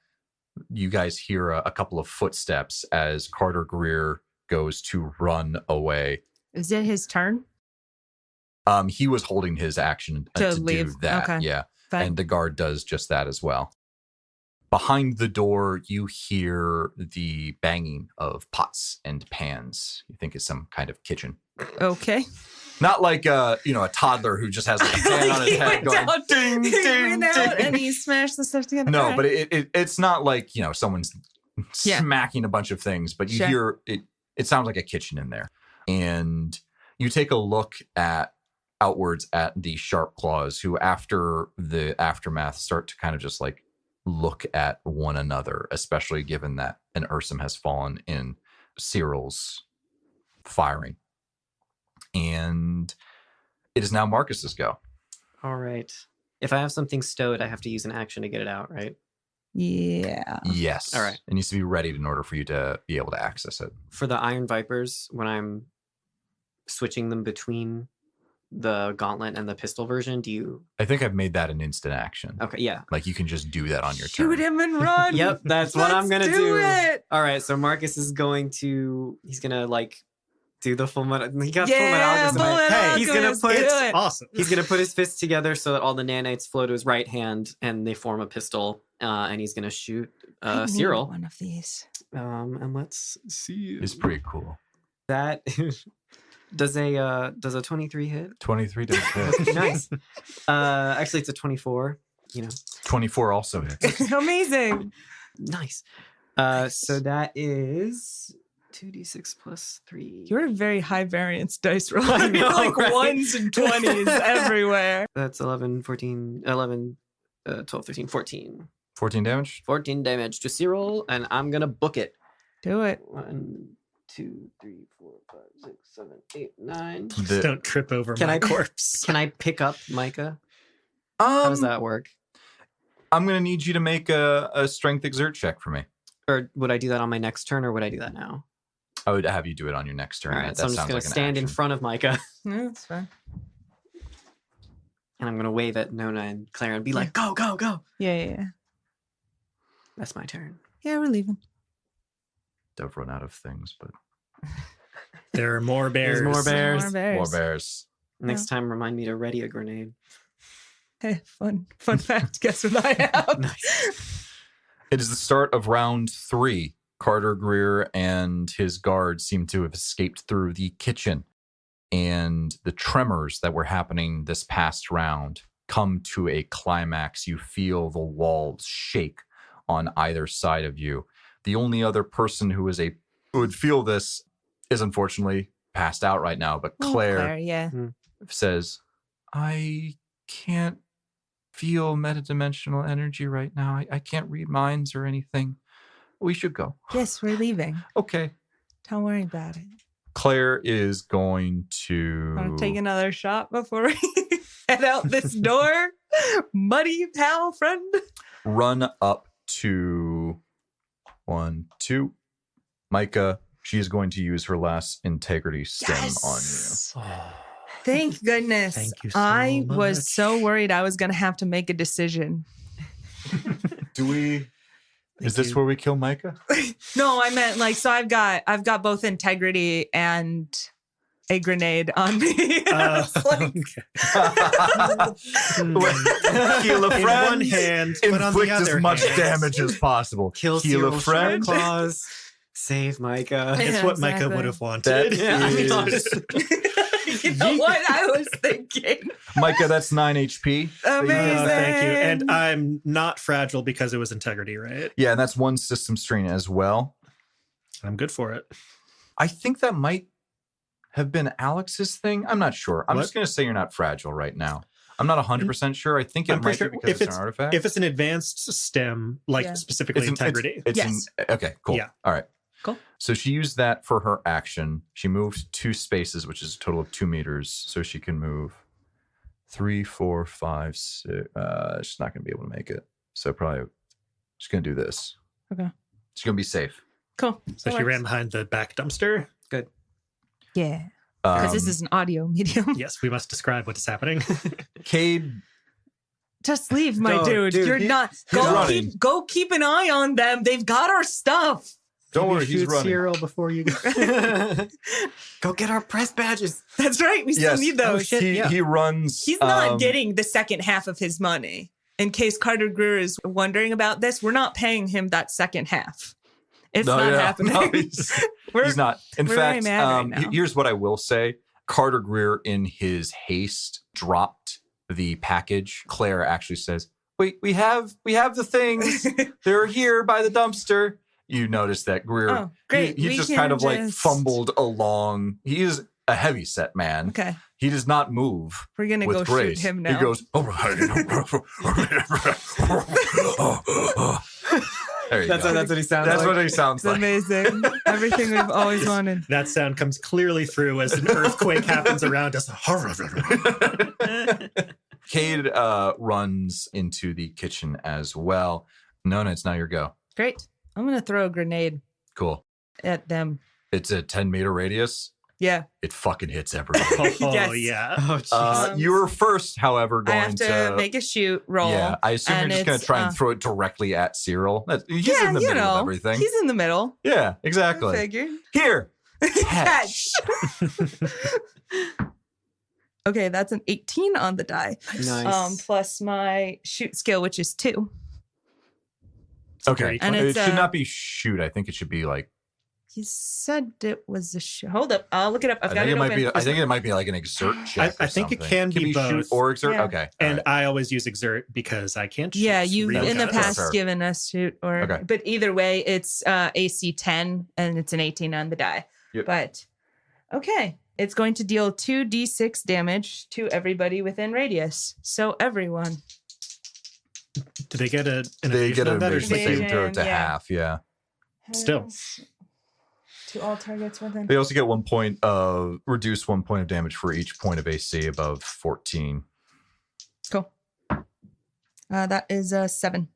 you guys hear a couple of footsteps as Carter Greer goes to run away. Is it his turn He was holding his action to to leave? do that. Okay. Yeah. Fine. And the guard does just that as well. Behind the door, you hear the banging of pots and pans. You think it's some kind of kitchen. Okay. Not like a toddler who just has like a pan on his He head went going down, ding, he ding, went out ding. and he smashed the stuff together. No, All but right. it's not like, someone's Yeah. smacking a bunch of things, but you Sure. hear it sounds like a kitchen in there. And you take a look outwards at the Sharpclaws, who after the aftermath start to kind of just like look at one another, especially given that an Ursim has fallen in Cyril's firing. And it is now Marcus's go. All right. If I have something stowed, I have to use an action to get it out, right? Yeah. Yes. All right. It needs to be ready in order for you to be able to access it. For the Iron Vipers, when I'm switching them between the gauntlet and the pistol version, do you... I think I've made that an instant action. Okay, yeah. Like you can just do that on your Shoot turn. him and run. Yep, that's what I'm Let's going to do. it. All right, so Marcus is going to... He's going to, like, do the full... He got Yeah, full Metal Hey, he's gonna Alchemist, put do it- it. Awesome. He's going to put his fists together so that all the nanites flow to his right hand and they form a pistol. And he's going to shoot I need Cyril. one of these. And let's see. It's pretty cool. That... does a 23 hit? 23 does hit. Okay, nice. Actually, it's a 24. 24 also hits. Amazing. Nice. So that is 2d6 plus 3. You're a very high variance dice roller. I know, You're like right? 1s and 20s everywhere. That's 11, 14, 11, 12, 13, 14. 14 damage? 14 damage to Cyril, and I'm going to book it. Do it. 1, 2, 3, 4, 5, 6, 7, 8, 9. Just don't trip over Can my I- corpse. Can I pick up Micah? How does that work? I'm going to need you to make a strength exert check for me. Or would I do that on my next turn, or would I do that now? I would have you do it on your next turn. All right, That so I'm just sounds going like to an stand in action. front of Micah, No, that's fine. and I'm going to wave at Nona and Claire and be like, go, go, go. Yeah. That's my turn. Yeah, we're leaving. Don't run out of things, but There are more bears. There's more bears. More bears. more bears. Next time, remind me to ready a grenade. Hey, fun fact. Guess what I have? Nice. It is the start of round 3. Carter Greer and his guards seem to have escaped through the kitchen, and the tremors that were happening this past round come to a climax. You feel the walls shake on either side of you. The only other person who would feel this is unfortunately passed out right now, but Oh, Claire yeah. says, I can't feel metadimensional energy right now. I can't read minds or anything. We should go. Yes, we're leaving. Okay. Don't worry about it. Claire is going to Want to take another shot before we head out this door? Muddy pal friend. run up to 1, 2. Micah, she is going to use her last integrity stem on you. Thank goodness. Thank you so I much. was so worried I was going to have to make a decision. Do we? Is Thank this you. where we kill Micah? No, I meant like, so I've got both integrity and a grenade on me. It's like, Heal a In friend. one hand, but on Inflict the as other much hand, damage as possible. Kill Heal Cyril a friend. Sharpclaws. Save Micah. Yeah, It's what Micah exactly. would have wanted. That Yeah, I mean, is- honestly. you know what I was thinking? Micah, that's 9 HP. Amazing. Oh, thank you. And I'm not fragile because it was integrity, right? Yeah, and that's 1 system strain as well. I'm good for it. I think that might have been Alex's thing. I'm not sure. I'm just going to say you're not fragile right now. I'm not 100% sure. I think it I'm might pretty be sure because it's an artifact. if it's an advanced stem, like specifically integrity. Okay, cool. Yeah. All right. Cool. So she used that for her action. She moved 2 spaces, which is a total of 2 meters. So she can move 3, 4, 5, 6. She's not going to be able to make it. So probably she's going to do this. Okay. She's going to be safe. Cool. So she ran behind the back dumpster. Good. Yeah. Because this is an audio medium. Yes, we must describe what is happening. Cade. Just leave, my No, dude. You're not. Go keep an eye on them. They've got our stuff. Don't worry, he's Shoot running. Cyril before you go. Go get our press badges. That's right. We still need those. He runs. He's not getting the second half of his money. In case Carter Greer is wondering about this, we're not paying him that second half. It's not happening. No, he's not. In fact, here's what I will say. Carter Greer, in his haste, dropped the package. Claire actually says, wait, we have the things. They're here by the dumpster. You notice that Greer, oh, great. he just kind of like fumbled along. He is a heavy set man. Okay. He does not move. We're going to go grace. shoot him now. He goes, all right. There you go. That's what he sounds That's like. what he sounds It's like. amazing. Everything we've always wanted. That sound comes clearly through as an earthquake happens around us. Cade runs into the kitchen as well. Nona, it's now your go. Great. I'm going to throw a grenade Cool. at them. It's a 10-meter radius. Yeah. It fucking hits everyone. Oh, Yes. yeah. Oh, jeez. You were first, however, I going have to make a shoot roll. Yeah, I assume you're and just going to it's, try and throw it directly at Cyril. He's yeah, in the middle of everything. He's in the middle. Yeah, I exactly. figured. Here. Catch. Okay, that's an 18 on the die. Nice. Plus my shoot skill, which is 2. Okay. And it it's, should not be shoot. I think it should be like. You said it was a shoot. Hold up. I'll look it up. I've got I it open. think it might be like an exert check. I think it something. can be both. shoot or exert. Yeah. Okay. And all right. I always use exert because I can't shoot. Yeah, you've real in the guns. past Fair. given us shoot or Okay. but either way, it's AC 10 and it's an 18 on the die. Yep. But okay. It's going to deal 2d6 damage to everybody within radius. So everyone. Do they get an They get evasion a on that, or evasion just like saving throw to yeah. half. Yeah. Still. To all targets within. They also get 1 point of reduce 1 point of damage for each point of AC above 14. Cool. That is a 7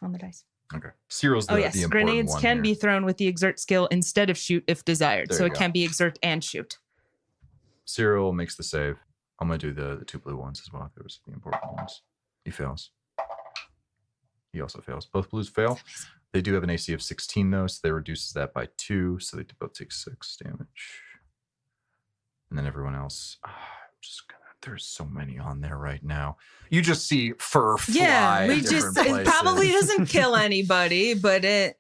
on the dice. Okay. Cyril's the, Oh yes, the important grenades one can here. be thrown with the exert skill instead of shoot if desired. There So you it go. can be exert and shoot. Cyril makes the save. I'm going to do the 2 blue ones as well. Those are the important ones. He fails. He also fails. Both blues fail. They do have an AC of 16 though, so that reduces that by 2. So they both take 6 damage. And then everyone else. I'm just gonna. There's so many on there right now. You just see fur fly. Yeah, we in just different it places. probably doesn't kill anybody, but it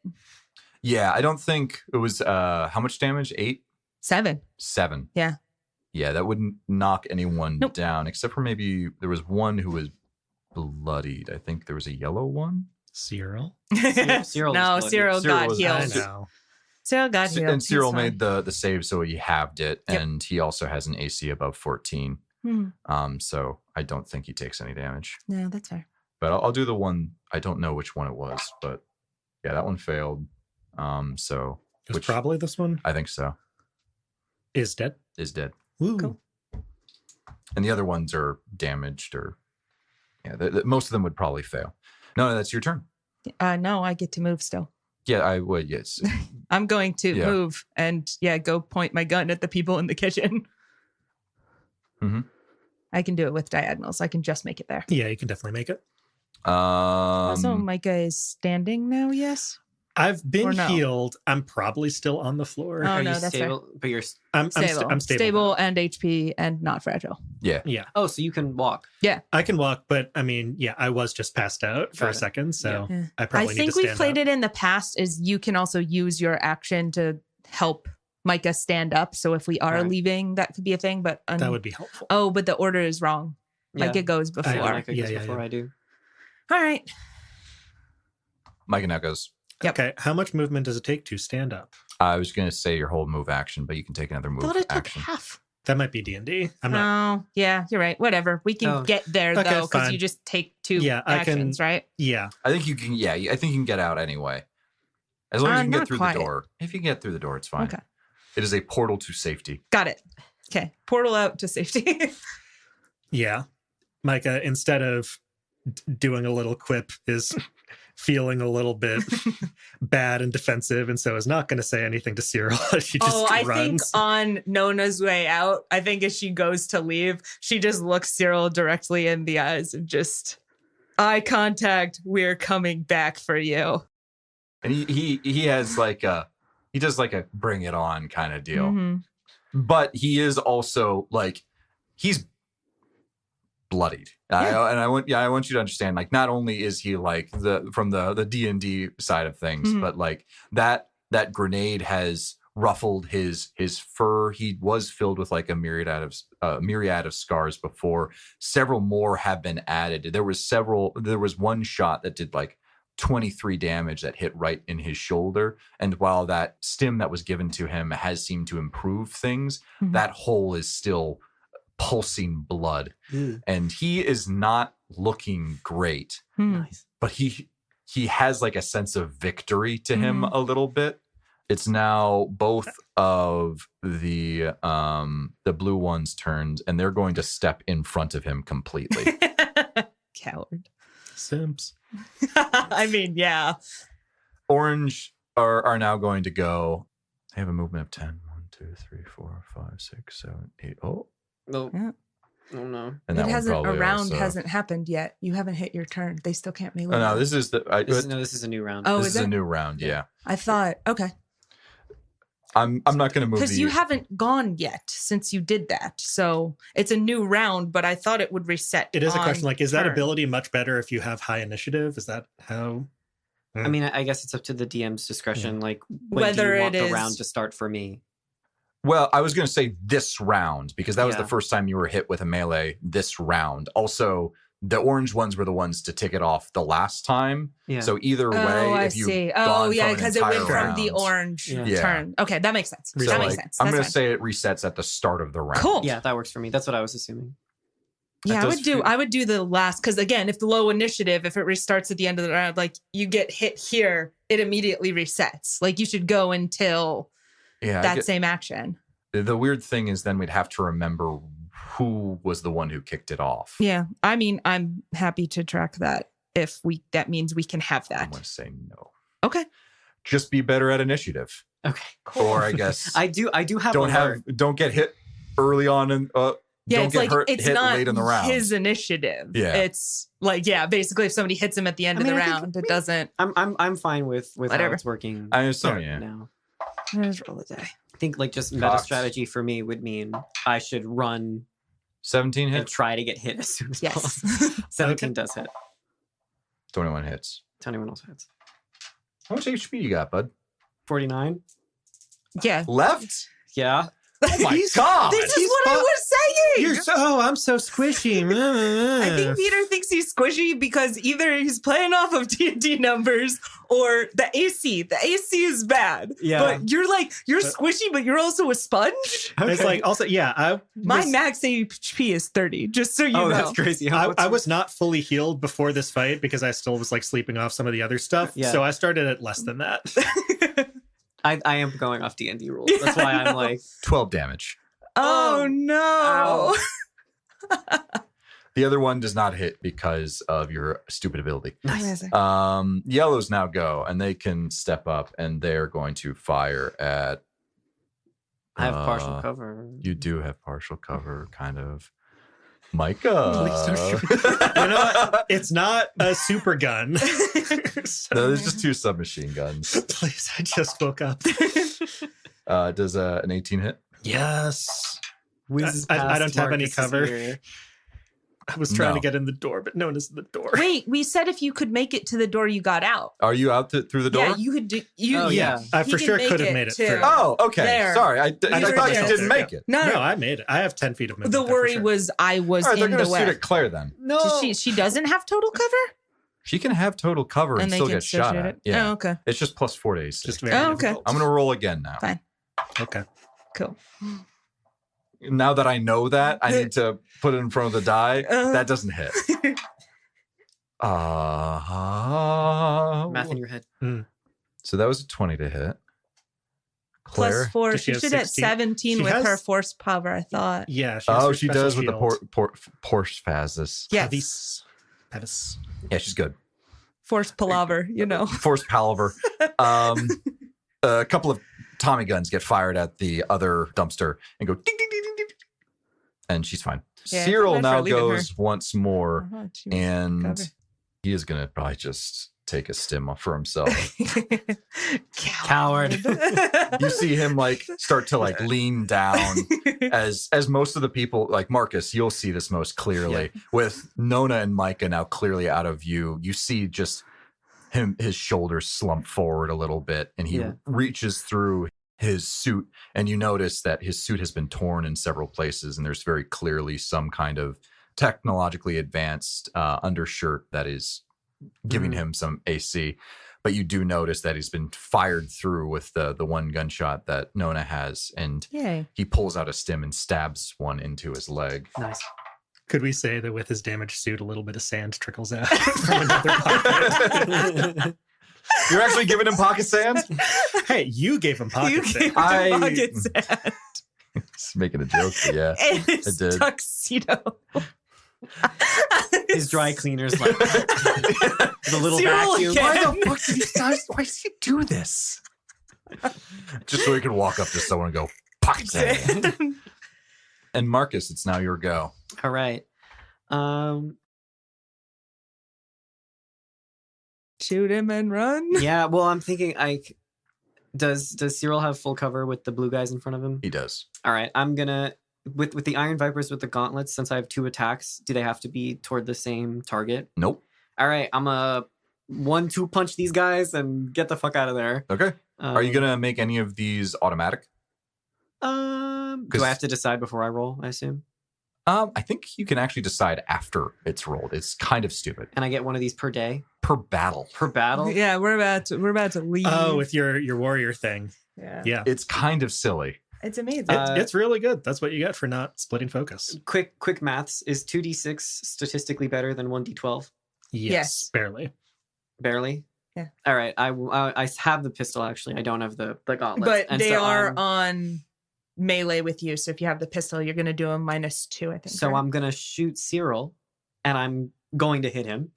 Yeah, I don't think it was. How much damage? 8, 7. 7. Yeah. Yeah, that wouldn't knock anyone Nope. down, except for maybe there was one who was bloodied. I think there was a yellow one. Cyril. Cyril No, was bloody. Cyril Cyril got was- I healed. know. Cyril got healed. And Cyril He's fine. made the save, so he halved it, Yep. and he also has an AC above 14. Hmm. So I don't think he takes any damage. No, that's fair. But I'll do the one. I don't know which one it was, but yeah, that one failed. So It was probably this one. I think so. Is dead. Is dead, Woo. Cool. and the other ones are damaged, or yeah, most of them would probably fail. No, that's your turn. No, I get to move still. Yeah, I would. Yes. I'm going to Yeah. move and go point my gun at the people in the kitchen. Mhm. I can do it with diagonals. I can just make it there. Yeah, you can definitely make it. Also, Micah is standing now, yes? I've been Or no? healed. I'm probably still on the floor. Oh, Are no, you that's stable? But you're I'm stable. Stable and HP and not fragile. yeah. Yeah, oh, so you can walk. I can walk, but I mean, yeah, I was just passed out for Got a it. second, so Yeah. I I probably need think to we've stand played up. it in the past is you can also use your action to help Micah stand up. So if we are Right. leaving, that could be a thing. But That would be helpful. oh, but the order is wrong. Micah goes before. know. Micah goes Yeah, before yeah. I do. All right. Micah now goes. Yep. Okay, how much movement does it take to stand up? I was going to say your whole move action, but you can take another move thought it took action. half. That might be D&D. I'm not. Oh, yeah, you're right. Whatever. We can get there, Okay, though, because fine. you just take 2 Yeah, I can- actions, right? Yeah. I think you can. Yeah, I think you can get out anyway, as long as you can not get through quite. the door. If you can get through the door, it's fine. Okay. It is a portal to safety. Got it. Okay. Portal out to safety. Yeah. Micah, instead of doing a little quip, is feeling a little bit bad and defensive, and so is not going to say anything to Cyril. She just I runs. think on Nona's way out, I think as she goes to leave, she just looks Cyril directly in the eyes and just eye contact. We're coming back for you. And he has like he does like a bring it on kind of deal. Mhm. But he is also like he's bloodied. I want you to understand, like, not only is he like from the D&D side of things, Mhm. but like that grenade has ruffled his fur. He was filled with like a myriad of scars before. Several more have been added. There was one shot that did like 23 damage that hit right in his shoulder. And while that stim that was given to him has seemed to improve things, Mhm. that hole is still pulsing blood. And he is not looking great, Hmm. Nice. but he has like a sense of victory to him a little bit. It's now both of the blue ones' turns, and they're going to step in front of him completely. Coward. Simps. I mean, yeah. Orange are now going to go. They have a movement of 10. 1, 2, 3, 4, 5, 6, 7, 8. Oh, No. Yeah. Oh no. and It that one hasn't, a probably round also- hasn't happened yet. You haven't hit your turn. They still can't melee. Oh, no, this is This is a new round. Oh, this is is a it? new round. Yeah, I thought, okay. I'm not going to move Because you haven't gone yet since you did that. So it's a new round, but I thought it would reset. It is a on question, like, is that turn. ability much better if you have high initiative? Is that how? I mean, I guess it's up to the DM's discretion, like when Whether do you want it the is- round to start for me. Well, I was going to say this round because that was the Yeah. first time you were hit with a melee this round. Also, the orange ones were the ones to tick it off the last time. Yeah. So either way, Oh, I if you see. Oh, yeah, because it went from the orange. orange Yeah. turn. Okay, that makes sense. So that like, makes sense. I'm That's going to fine. say it resets at the start of the round. Cool. Yeah, that works for me. That's what I was assuming. Yeah, That I does would do the last because again, if the low initiative, if it restarts at the end of the round, like you get hit here, it immediately resets. Like you should go until Yeah. that same action. The weird thing is then we'd have to remember who was the one who kicked it off. Yeah, I mean, I'm happy to track that if that means we can have I'm that. going to say no. Okay. Just be better at initiative. Okay. Or I guess I do have alert. don't get hit early on and Yeah, don't it's get like hurt, it's hit not late in the round. his initiative. Yeah. It's like basically if somebody hits him at the end I of mean, the I think- round, it doesn't. I'm fine with how Whatever. it's working I understand. Yeah. now. Let's roll a die. I think like just meta Cox. strategy for me would mean I should run 17 and hits, try to get hit as soon as Yes. possible. 17 does hit. 21 hits. 21 also hits. How much HP you got, bud? 49. Yeah. Left? Yeah. Oh my He's- god! This is He's what I fu- was saying. I'm so squishy. I think Peter thinks he's squishy because either he's playing off of D&D numbers or the AC. The AC is bad. Yeah. But you're squishy, but you're also a sponge. It's like also, yeah. My max HP is 30, just so you Oh, know. that's crazy. I was not fully healed before this fight because I still was like sleeping off some of the other stuff. Yeah. So I started at less than that. I am going off D&D rules. That's why I'm like 12 damage. Oh, Oh, no. The other one does not hit because of your stupid ability. Amazing. Yellows now go, and they can step up, and they're going to fire at. I have partial uh, cover. You do have partial cover, kind of. Micah. Please don't shoot. You know what? It's not a super gun. So- No, there's just 2 submachine guns. Please, I just woke up. Does an 18 hit? Yes. Whizzes I past don't have any Marcus's cover. ear. I was trying No. to get in the door, but no one is in the door. Wait, we said if you could make it to the door, you got out. Are you out through the door? Yeah, you could do. You, Oh, yeah. I He for can sure make could have it made it to- through. Oh, okay. There. Sorry. I You thought you were didn't there. make it. No, No, I made it. I have 10 feet of movement. the there for worry sure. was I was All right, they're in going the to shoot way. at Claire then. No. She doesn't have total cover? She can have total cover and they still can get shot shoot at. it. Yeah. Oh, okay. It's just plus 4 days. Just very okay. difficult. I'm going to roll again now. Fine. Okay. Cool. Now that I know that, I need to put it in front of the die. That doesn't hit. Math in your head. So that was a 20 to hit. Claire? Plus 4. Does she She have should have 16? 17 She with has- her force power, I thought. Yeah. She has her She special does with the shield. Porsche Phasis. Yes. Pevis. Yeah, she's good. Force palaver, you know. Force palaver. A couple of Tommy guns get fired at the other dumpster and go ding, ding, ding, ding, ding. And she's fine. Yeah, Cyril thanks for now leaving goes once more, Oh, she was and covered. he is going to probably just take a stim for himself. Coward. You see him like start to like lean down as most of the people, like Marcus, you'll see this most clearly with Nona and Micah now clearly out of view. You see just his shoulders slump forward a little bit, and he reaches through his suit, and you notice that his suit has been torn in several places, and there's very clearly some kind of technologically advanced undershirt that is giving him some AC. But you do notice that he's been fired through with the one gunshot that Nona has, and he pulls out a stim and stabs one into his leg. Nice. Could we say that with his damaged suit, a little bit of sand trickles out from another pocket? You're actually giving him pocket sand? Hey, you gave him pocket sand. Pocket sand. Just making a joke, but yeah. And his did. tuxedo. His dry cleaner's like the little Cyril vacuum. again. Why the fuck did he guys? Why does he do this? Just so he can walk up to someone and go, pocket sand. And Marcus, it's now your go. All right. Shoot him and run. Yeah, well, I'm thinking does Cyril have full cover with the blue guys in front of him? He does. All right, I'm gonna with the Iron Vipers with the gauntlets, since I have 2 attacks, do they have to be toward the same target? Nope. All right, I'm a 1-2 punch these guys and get the fuck out of there. Okay. Are you gonna make any of these automatic? Do I have to decide before I roll, I assume? I think you can actually decide after it's rolled. It's kind of stupid. And I get one of these per day? Per battle. Per battle? Yeah, we're about to leave. Oh, with your warrior thing. yeah. Yeah. It's kind of silly. It's amazing. It's really good. That's what you get for not splitting focus. Quick maths. Is 2d6 statistically better than 1d12? Yes. Barely. Barely? Yeah. All right. I have the pistol, actually. I don't have the gauntlets. But And they so are I'm- on melee with you. So if you have the pistol, you're going to do a -2, I think. So right? I'm going to shoot Cyril, and I'm going to hit him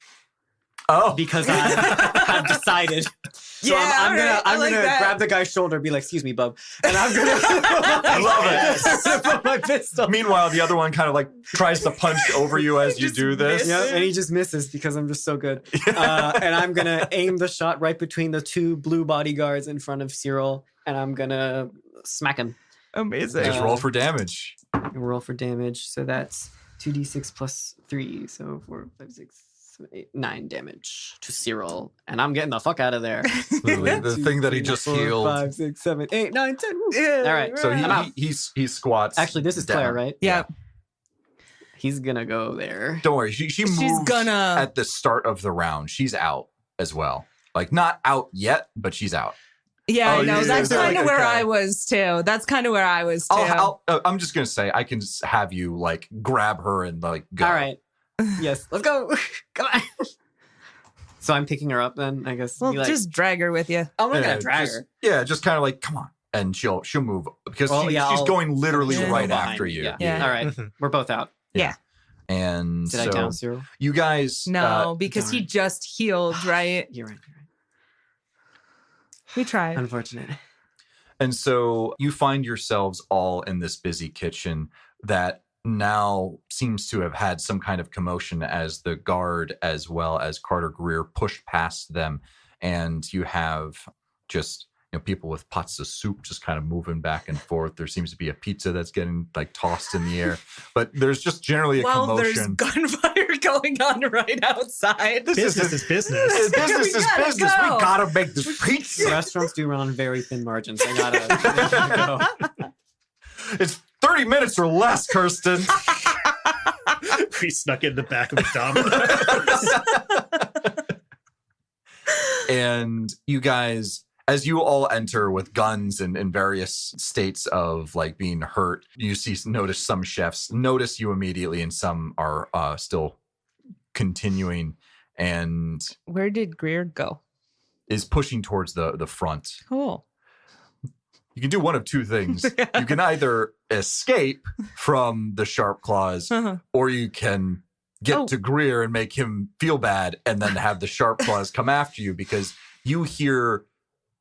Oh, because I've decided. So Yeah, I'm alright, I gonna like that. grab the guy's shoulder, be like, "Excuse me, bub," and I'm gonna. I love it. Put my pistol. Meanwhile, the other one kind of like tries to punch over you as you Just do this. Yeah, and he just misses because I'm just so good. And I'm gonna aim the shot right between the 2 blue bodyguards in front of Cyril, and I'm gonna smack him. Amazing. Just roll for damage. Roll for damage. So that's 2d6 plus 3. So 4, 5, 6, 7, 8, 9 damage to Cyril. And I'm getting the fuck out of there. Literally, the thing that he just 4, healed. 5, 6, 7, 8, 9, 10. Woo. Yeah, All right. So I'm out. he squats. Actually, this is down. Claire, right? Yeah. He's gonna go there. Don't worry. She moves She's gonna. at the start of the round. She's out as well. Like not out yet, but she's out. Yeah, Oh, I know. yeah, That's yeah, kind of okay. where I was too. That's kind of where I was too. I'm just gonna say I can just have you like grab her and like go. All right. Yes, let's go. Come on. So I'm picking her up then, I guess. Well, Be like, just drag her with you. I'm not Yeah, gonna drag just- her. Yeah, just kind of like come on, and she'll move because Well, yeah, she's I'll- going literally Yeah. right Behind after me, you. Yeah. Yeah. All right. Mhm. We're both out. And Did I so down Cyril? you guys, No, because he darn. just healed, right? You're right. We tried. Unfortunate. and so you find yourselves all in this busy kitchen that now seems to have had some kind of commotion as the guard as well as Carter Greer push past them, and you have just people with pots of soup just kind of moving back and forth. There seems to be a pizza that's getting like tossed in the air, but there's just generally a Well, there's commotion. gunfire going on right outside. Business is business. Business is gotta business. go. We gotta make this pizza. Restaurants do run on very thin margins. I gotta go. It's 30 minutes or less, Kirsten. We snuck in the back of a Domino's. And you guys, as you all enter with guns and in various states of like being hurt, you notice some chefs notice you immediately, and some are still continuing. And Where did Greer go? is pushing towards the front. Cool. You can do one of two things. You can either escape from the Sharpclaws, or you can get to Greer and make him feel bad, and then have the Sharpclaws come after you, because you hear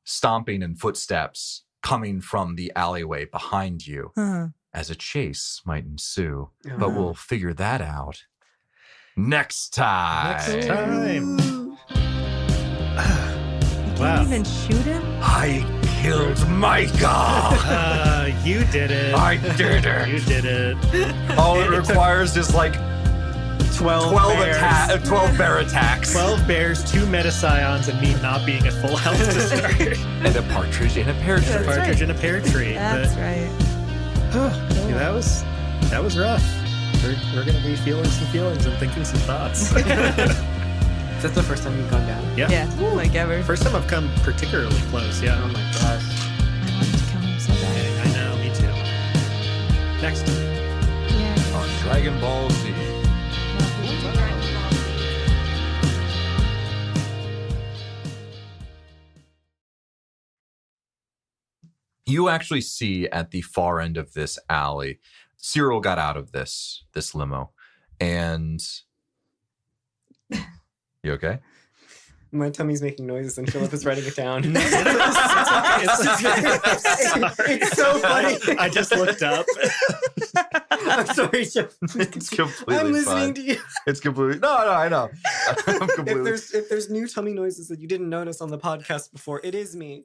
stomping and footsteps coming from the alleyway behind you as a chase might ensue. But we'll figure that out next time. You didn't even shoot him? I killed Micah. You did it. I did it. You did it. All it requires is like 12 bear attacks. 12 bears, 2 Metascions, and me not being at full health to start. And a partridge in a pear tree. A partridge in a pear tree. That's right. That was rough. We're going to be feeling some feelings and thinking some thoughts. Is that the first time you've gone down? Yeah. Like ever. First time I've come particularly close, yeah. Oh my gosh. I wanted to kill him so bad. I know, me too. Next. Yeah. On Dragon Ball Z. You actually see at the far end of this alley, Cyril got out of this limo, and you okay? My tummy's making noises and Philip is writing it down. It's so funny. I just looked up. I'm sorry, Jeff. It's completely I'm listening fine. to you. It's completely no, I know. I'm completely. If there's tummy noises that you didn't notice on the podcast before, it is me.